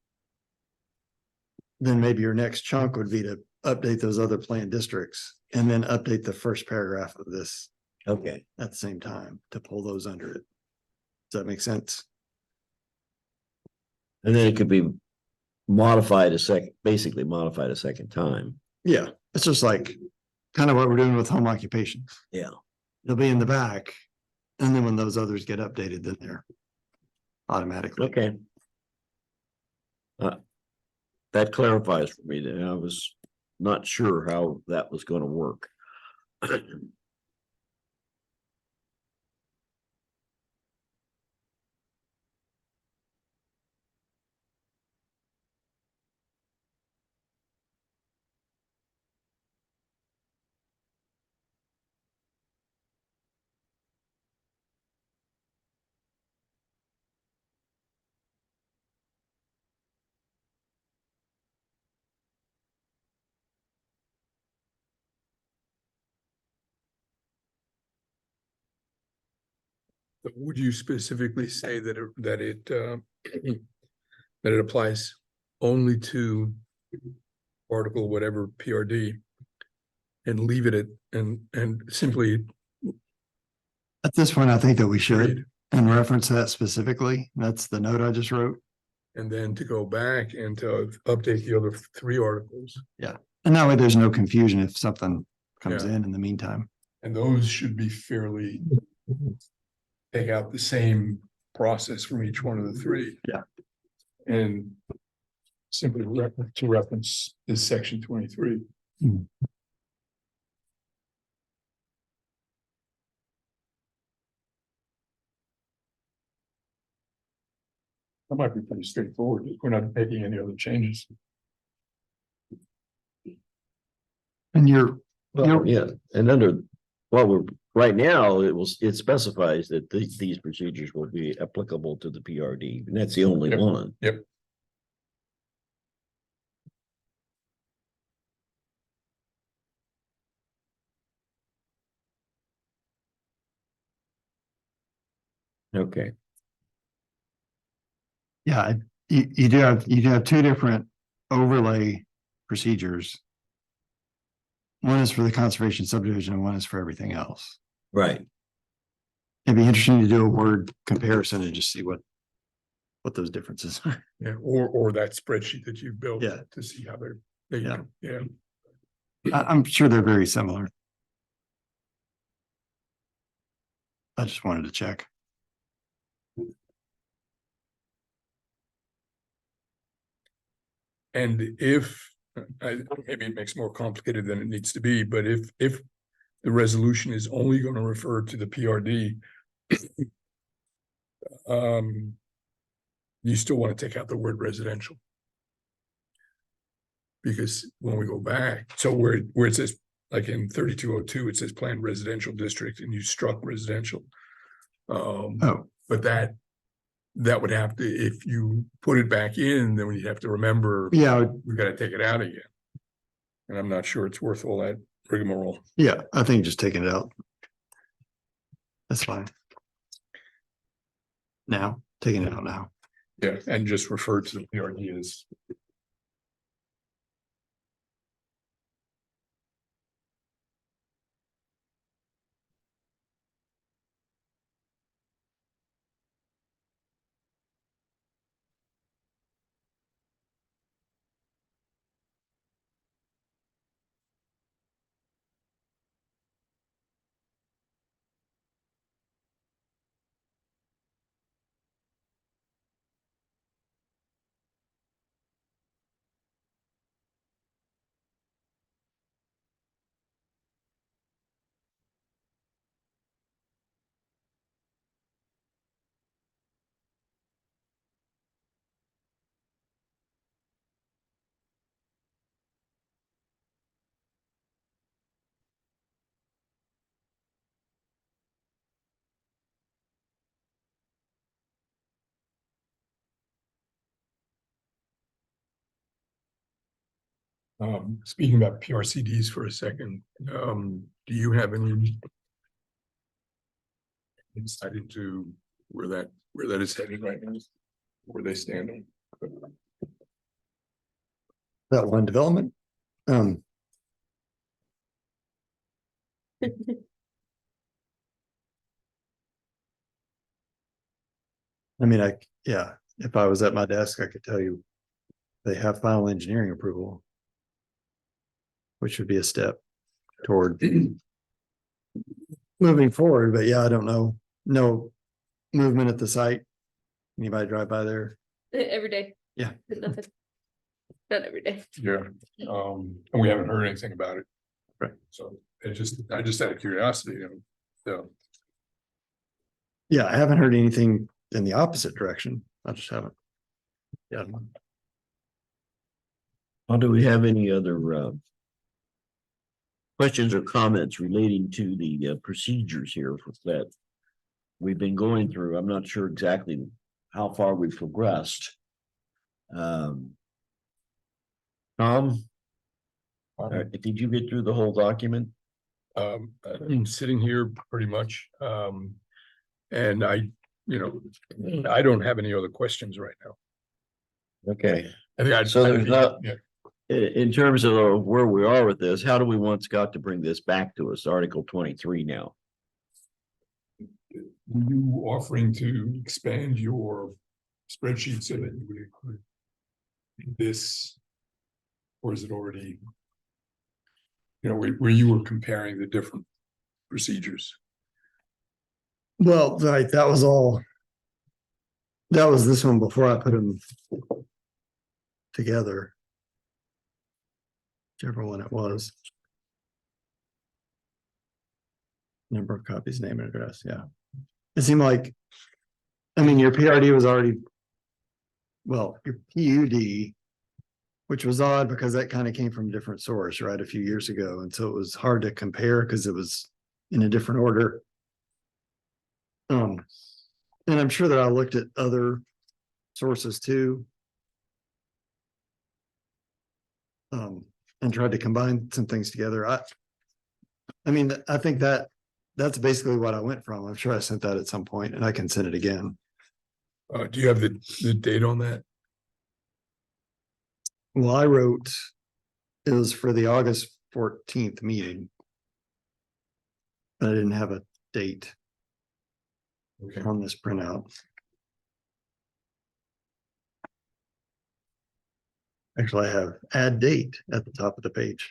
Then maybe your next chunk would be to update those other planned districts and then update the first paragraph of this Okay, at the same time to pull those under it. Does that make sense? and then it could be basically modified a second time. Yeah, it's just like kind of what we're doing with home occupations. Yeah. They'll be in the back. And then when those others get updated, then they're automatically. Okay. That clarifies for me that I was not sure how that was going to work. Would you specifically say that that it applies only to article whatever PRD? And leave it at, and simply At this point, I think that we should, read, and reference that specifically. That's the note I just wrote. and then to go back and to update the other 3 articles. And that way there's no confusion if something comes Yeah. in the meantime. And those should be fairly, take out the same process from each one of the 3. Yeah. And simply reference is section 23. Hmm. That might be pretty straightforward. We're not making any other changes. And you're, Well, yeah, and right now, it specifies that these procedures will be applicable to the PRD, and that's the only Yep. one. Yep. Okay, yeah, you do have 2 different overlay procedures. One is for the conservation subdivision and one is for everything else. right. It'd be interesting to do a word comparison and just see what those differences are. Yeah, or that spreadsheet that you built. Yeah. To see how Yeah. yeah. I'm sure they're very similar. I just wanted to check. And if, maybe it makes more complicated than it needs to be, but if the resolution is only going to refer to the PRD, you still want to take out the word residential. Because when we go back, so where it says, like in 3202, it says planned residential district and you struck residential. Oh, But that would have to, if you put it back in, then we have to remember, yeah, we gotta take it out again. And I'm not sure it's worth all that rigmarole. yeah, I think just taking it out. That's fine. Now, taking it out now. Yeah, and just refer to the PRD as. Speaking about PRCDs for a second, do you have any insight into where that is headed right now? Where they stand on? That one development. I mean, yeah, if I was at my desk, I could tell you they have final engineering approval, which would be a step toward moving forward. But yeah, I don't know. No movement at the site. Anybody drive by there? Every day. Yeah. Nothing. Not every day. Yeah, and we haven't heard anything about it. Right. So I just out of curiosity, so. Yeah, I haven't heard anything in the opposite direction. I just haven't. Yeah. Well, do we have any other questions or comments relating to the procedures here that we've been going through? I'm not sure exactly how far we've progressed. Tom, did you get through the whole document? I'm sitting here pretty much, And I don't have any other questions right now. Okay, I think So there's not- yeah. in terms of where we are with this, how do we want Scott to bring this back to us? Article 23 now. Were you offering to expand your spreadsheet so that you would include this? Or is it already? Where you were comparing the different procedures? Well, right, that was all. That was this one before I put them together. Whichever one it was. Number of copies, name and address, yeah. It seemed like, I mean, your PRD was already. Well, your PUD. Which was odd because that kind of came from a different source, right, a few years ago, and so it was hard to compare because it was in a different order. And I'm sure that I looked at other sources too. And tried to combine some things together. I mean, I think that's basically what I went from. I'm sure I sent that at some point and I can send it again. Do you have the date on that? Well, I wrote, it was for the August 14th meeting. But I didn't have a date Okay. on this printout. Actually, I have add date at the top of the page.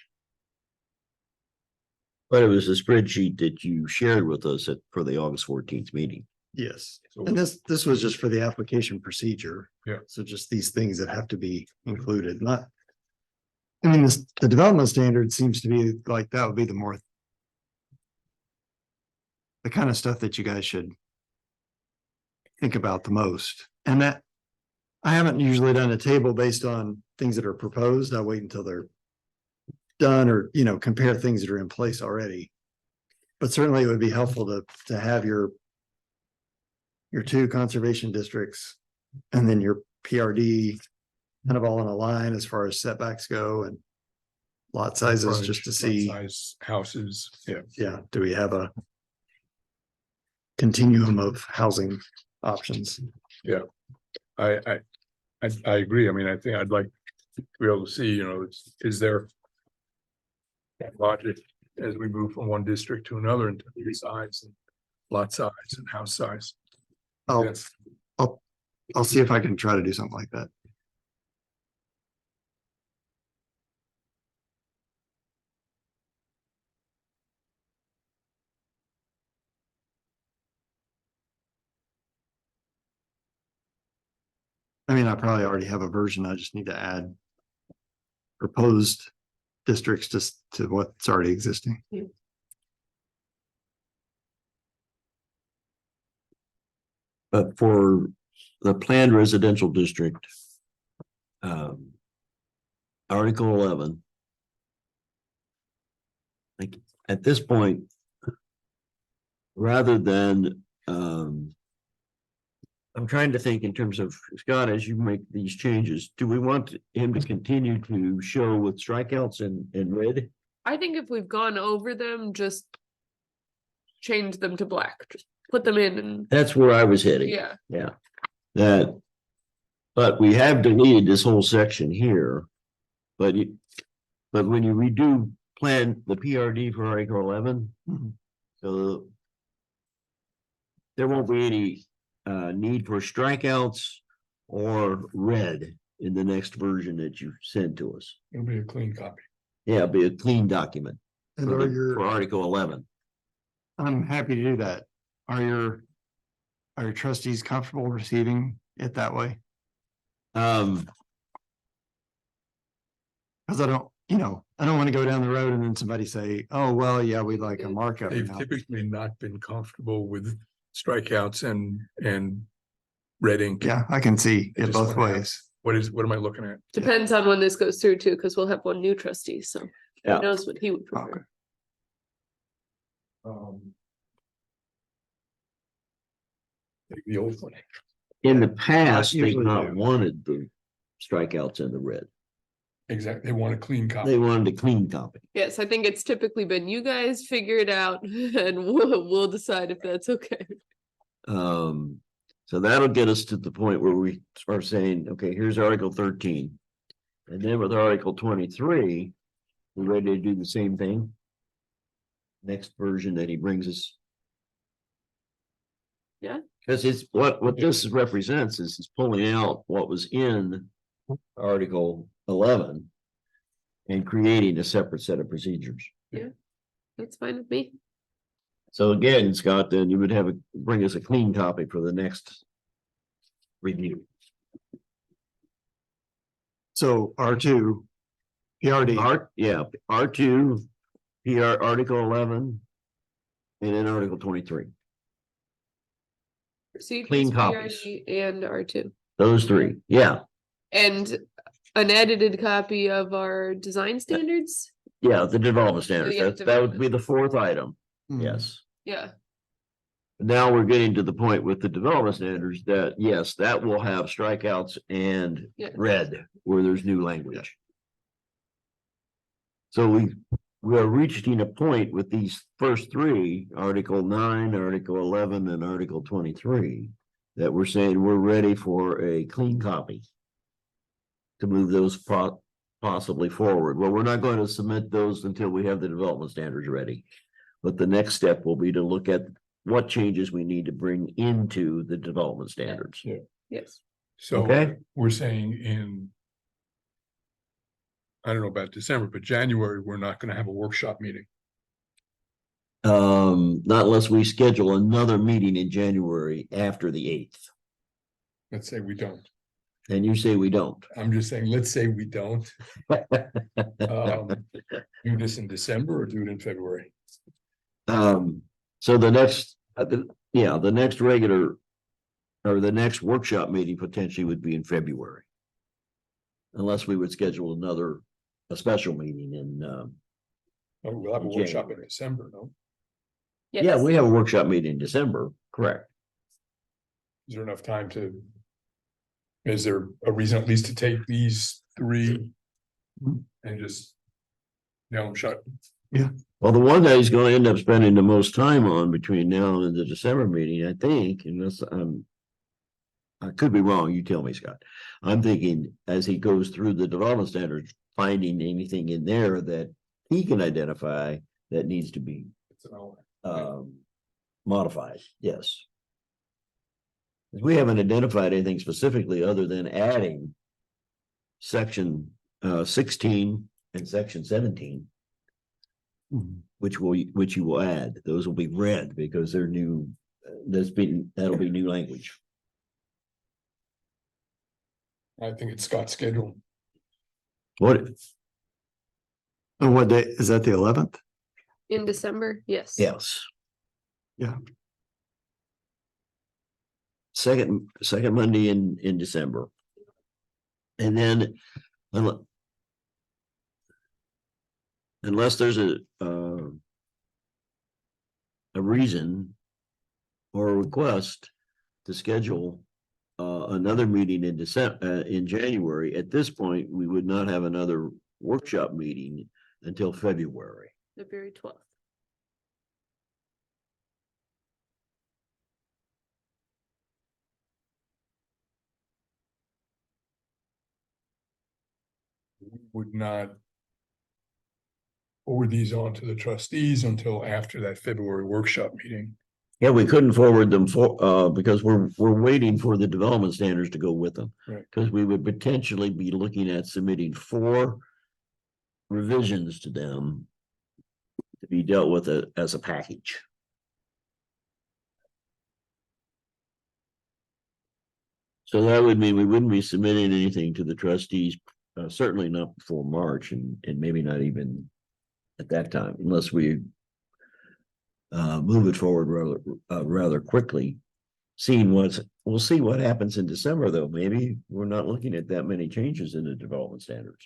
But it was a spreadsheet that you shared with us for the August 14th meeting. Yes, So- and this was just for the application procedure. Yeah. So just these things that have to be included, not. I mean, the development standard seems to be like, that would be the more. The kind of stuff that you guys should. Think about the most, and that. I haven't usually done a table based on things that are proposed. I wait until they're. Done or, compare things that are in place already. But certainly it would be helpful to have your two conservation districts and then your PRD kind of all in a line as far as setbacks go and lot sizes, just to Lot see, size, houses, yeah. do we have a continuum of housing options? I agree. I mean, I think I'd like to be able to see, is there logic as we move from one district to another in terms of size and lot size and house size? Yes. I'll see if I can try to do something like that. I mean, I probably already have a version. I just need to add proposed districts just to what's already existing. But for the planned residential district. Article 11. Like, at this point. Rather than, I'm trying to think in terms of, Scott, as you make these changes, do we want him to continue to show with strikeouts in red? I think if we've gone over them, just change them to black, just put them in and, That's where I was heading. yeah. That. But we have deleted this whole section here. But when you redo plan the PRD for Article 11. So. There won't be any need for strikeouts or red in the next version that you send to us. It'll be a clean copy. Yeah, it'll be a clean document And for are for your, Article 11. I'm happy to do that. Are your trustees comfortable receiving it that way? Um, Cause I don't want to go down the road and then somebody say, oh, well, yeah, we'd like a markup. They've now." typically not been comfortable with strikeouts and red ink. Yeah, I can see They it just both wanna have- ways. What am I looking at? Depends on when this goes through too, because we'll have one new trustee, so Yeah. who knows what he would Okay. prefer. Take the old one. in the past, they've usually not do. wanted the strikeouts in the red. Exactly. They want a clean They copy. wanted a clean copy. Yes, I think it's typically been you guys figure it out and we'll decide if that's okay. So that'll get us to the point where we start saying, okay, here's Article 13. And then with Article 23, we're ready to do the same thing. Next version that he brings us. Yeah. Because it's what this represents is it's pulling out what was in Article 11 and creating a separate set of procedures. That's fine with me. So again, Scott, then you would bring us a clean copy for the next review. So R2, PRD, R2, PR Article 11, and then Article 23. Procedures, Clean copies. PRD, and R2. Those three, yeah, And an edited copy of our design standards? yeah, the development standards. Yeah, That would be the fourth item. Mhm. Yes. Yeah. Now we're getting to the point with the development standards that, yes, that will have strikeouts and Yeah. red where there's new language. So we are reaching a point with these first three, Article 9, Article 11, and Article 23, that we're saying we're ready for a clean copy to move those possibly forward. Well, we're not going to submit those until we have the development standards ready. But the next step will be to look at what changes we need to bring into the development standards. Yes. So Okay. we're saying in, I don't know about December, but January, we're not gonna have a workshop meeting. Not unless we schedule another meeting in January after the 8th. Let's say we don't. And you say we don't. I'm just saying, let's say we don't. Do this in December or do it in February? So the next, the next regular or the next workshop meeting potentially would be in February. Unless we would schedule a special meeting in, Oh, we'll have a workshop in December, no? yeah, we have a workshop meeting in December, correct? Is there enough time to? Is there a reason at least to take these three and just nail them shut? Well, the one that he's gonna end up spending the most time on between now and the December meeting, I think, unless I could be wrong, you tell me, Scott. I'm thinking as he goes through the development standards, finding anything in there that he can identify that needs to be It's an hour. modified, yes. We haven't identified anything specifically other than adding section 16 and section 17. Which you will add. Those will be red because they're new. That'll be new language. I think it's Scott's schedule. What? and what day, is that the 11th? In December, yes. Yes. Yeah. Second Monday in December. And then unless there's a reason or a request to schedule another meeting in December, in January, at this point, we would not have another workshop meeting until February. February 12th. Would not forward these on to the trustees until after that February workshop meeting. Yeah, we couldn't forward them because we're waiting for the development standards to go with them. Right. Because we would potentially be looking at submitting 4 revisions to them to be dealt with as a package. So that would mean we wouldn't be submitting anything to the trustees, certainly not before March and maybe not even at that time, unless we move it forward rather quickly. We'll see what happens in December, though. Maybe we're not looking at that many changes in the development standards.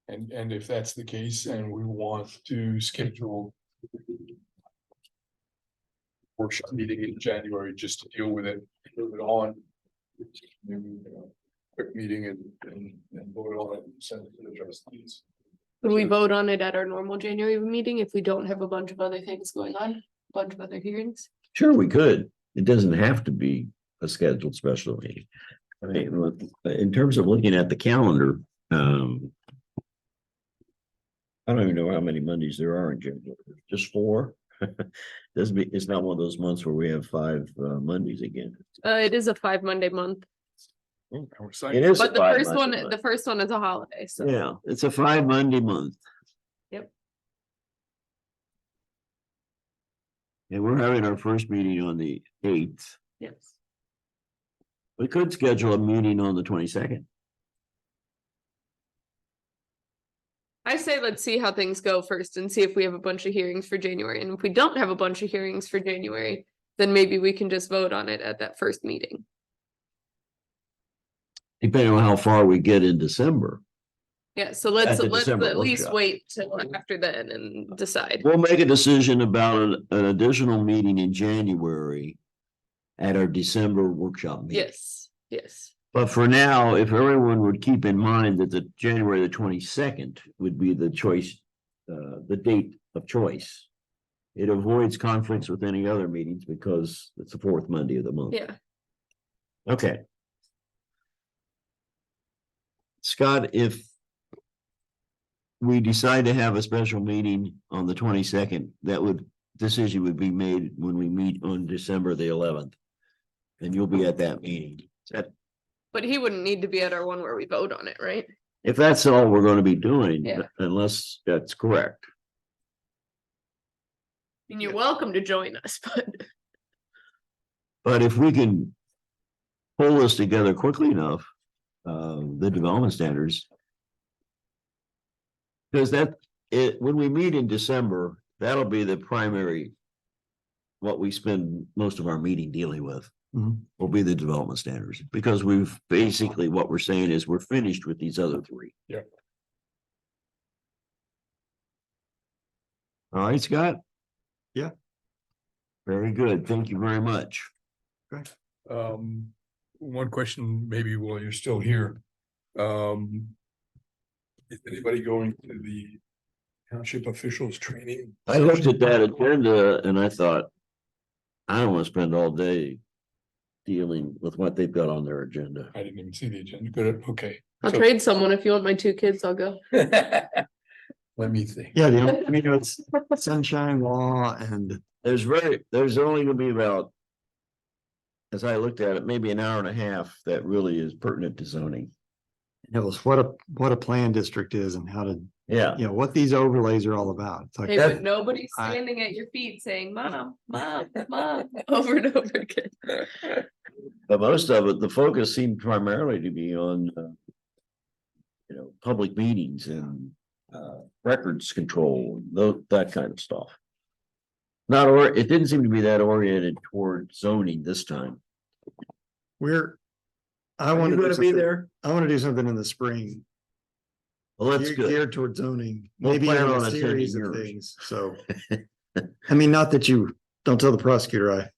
And if that's the case, and we want to schedule workshop meeting in January just to deal with it, move it on. Maybe, quick meeting and vote on it and send it to the trustees. Would we vote on it at our normal January meeting if we don't have a bunch of other things going on, a bunch of other hearings? Sure, we could. It doesn't have to be a scheduled special meeting. I mean, look, in terms of looking at the calendar, I don't even know how many Mondays there are in January, just 4. Doesn't be, it's not one of those months where we have 5 Mondays again. It is a 5 Monday month, Oh, we're It excited. is. but a the 5 first one, Monday month. the first one is a holiday, so. Yeah, it's a 5 Monday month. Yep. And we're having our first meeting on the 8th. Yes. We could schedule a meeting on the 22nd. I say let's see how things go first and see if we have a bunch of hearings for January. And if we don't have a bunch of hearings for January, then maybe we can just vote on it at that first meeting. Depending on how far we get in December. Yeah, so let's the December at least workshop. wait till after then and decide. We'll make a decision about an additional meeting in January at our December workshop meeting. Yes, yes. But for now, if everyone would keep in mind that the January the 22nd would be the choice, the date of choice. It avoids conflicts with any other meetings because it's the 4th Monday of the month. Yeah. Okay. Scott, if we decide to have a special meeting on the 22nd, decision would be made when we meet on December the 11th. And you'll be at that meeting. But he wouldn't need to be at our one where we vote on it, right? If that's all we're going to be doing, Yeah. unless that's correct. And you're welcome to join us, but But if we can pull this together quickly enough, the development standards. Because when we meet in December, that'll be the primary. What we spend most of our meeting dealing with will be the development standards, because we've basically, what we're saying is we're finished with these other 3. Yeah. All right, Scott? Yeah. Very good. Thank you very much. One question, maybe while you're still here. Is anybody going to the township officials training? I looked at that agenda and I thought, I don't want to spend all day dealing with what they've got on their agenda. I didn't even see the agenda. Good, okay. I'll So- trade someone. If you want my 2 kids, I'll go. Let me think. Yeah, it's sunshine law and There's only gonna be about, as I looked at it, maybe an hour and a half that really is pertinent to zoning. it was what a plan district is and how to, Yeah, what these overlays are all about. It's like, Hey, but nobody's I- standing at your feet saying, Mom, Mom, Mom, over and over again. but most of it, the focus seemed primarily to be on, public meetings and, records control, that kind of stuff. It didn't seem to be that oriented toward zoning this time. I want to be there? I want to do something in the spring. Well, that's Geared- good. Geared toward zoning, We'll maybe plan even on a attending series of yours. things, so. I mean, not that you, don't tell the prosecutor I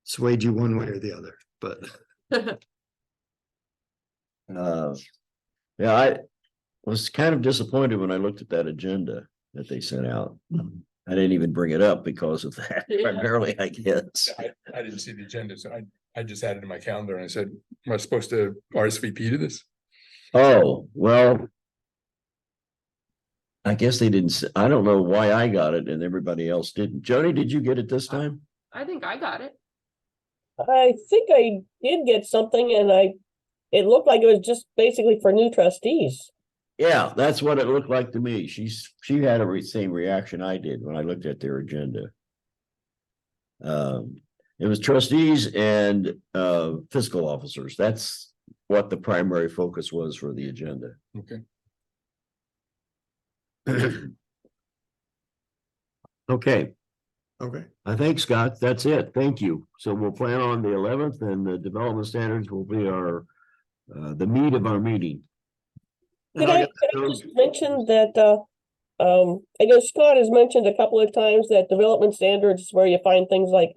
swayed you one way or the other, but Yeah, I was kind of disappointed when I looked at that agenda that they sent out. I didn't even bring it up because of that, Yeah. primarily, I guess. I didn't see the agenda, so I just added it to my calendar and I said, am I supposed to RSVP to this? Oh, well. I guess they didn't, I don't know why I got it and everybody else didn't. Jody, did you get it this time? I think I got it. I think I did get something and it looked like it was just basically for new trustees. Yeah, that's what it looked like to me. She had same reaction I did when I looked at their agenda. It was trustees and fiscal officers. That's what the primary focus was for the agenda. Okay. Okay, okay. I think, Scott, that's it. Thank you. So we'll plan on the 11th and the development standards will be the meat of our meeting. Could I just mention that, I know Scott has mentioned a couple of times that development standards is where you find things like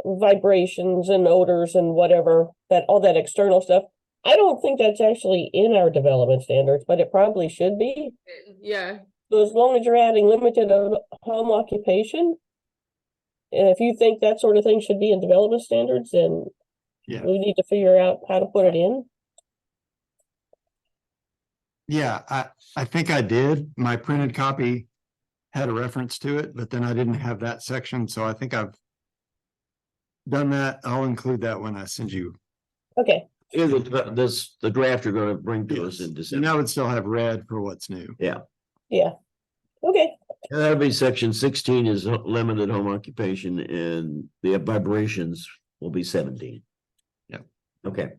vibrations and odors and whatever, all that external stuff. I don't think that's actually in our development standards, but it probably should be. Yeah, So as long as you're adding limited home occupation. And if you think that sort of thing should be in development standards, then Yeah. we need to figure out how to put it in. Yeah, I think I did. My printed copy had a reference to it, but then I didn't have that section, so I think I've done that. I'll include that when I send you. Okay, Is it, the draft you're gonna bring to us in And December? I would still have red for what's new. yeah. Okay, And that'll be section 16 is limited home occupation and the vibrations will be 17. Yep. Okay.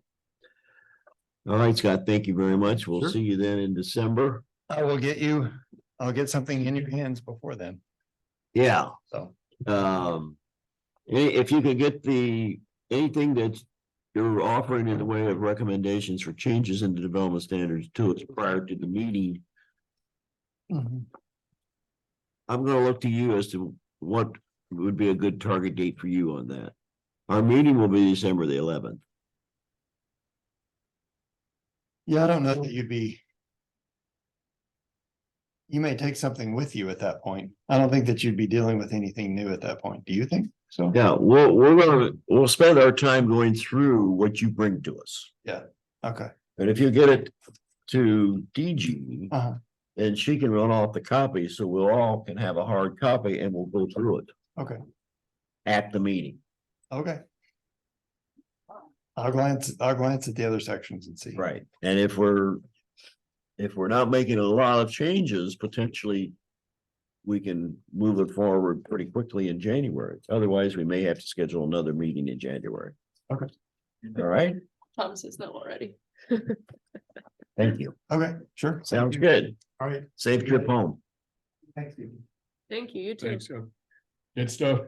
All right, Scott, thank you very much. We'll Sure. see you then in December. I'll get something in your hands before then, Yeah. so. If you could get anything that you're offering in the way of recommendations for changes in the development standards to us prior to the meeting, I'm gonna look to you as to what would be a good target date for you on that. Our meeting will be December the 11th. Yeah, I don't know that you may take something with you at that point. I don't think that you'd be dealing with anything new at that point. Do you think so? Yeah, we'll spend our time going through what you bring to us. Okay. And if you get it to DG, Uh-huh. then she can run off the copy, so we'll all can have a hard copy and we'll go through it Okay. at the meeting. Okay. I'll glance at the other sections and see. Right. And if we're not making a lot of changes, potentially we can move it forward pretty quickly in January. Otherwise, we may have to schedule another meeting in January. Okay. All right, Tom says no already. thank you. Okay, sure. Sounds good. All right, Safe trip home. thank you. Thank you, you too. Thanks, good stuff.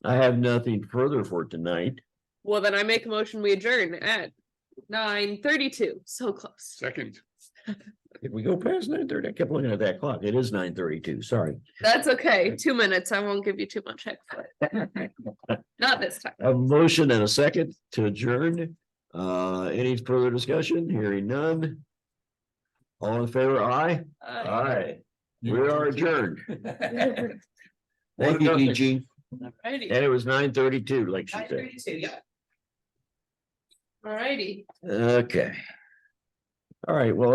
I have nothing further for tonight. Well, then I make a motion, we adjourn at 9:32, so close. Second. If we go past 9:30, I kept looking at that clock. It is 9:32, sorry. That's okay, 2 minutes, I won't give you too much heck for it. Not this time. A motion and a second to adjourn. Any further discussion? Hearing none. All in favor, aye? Aye. We are adjourned. Thank you, DG. Alrighty, And it was 9:32, like she said. 9:32, yeah. alrighty. Okay. All right, well.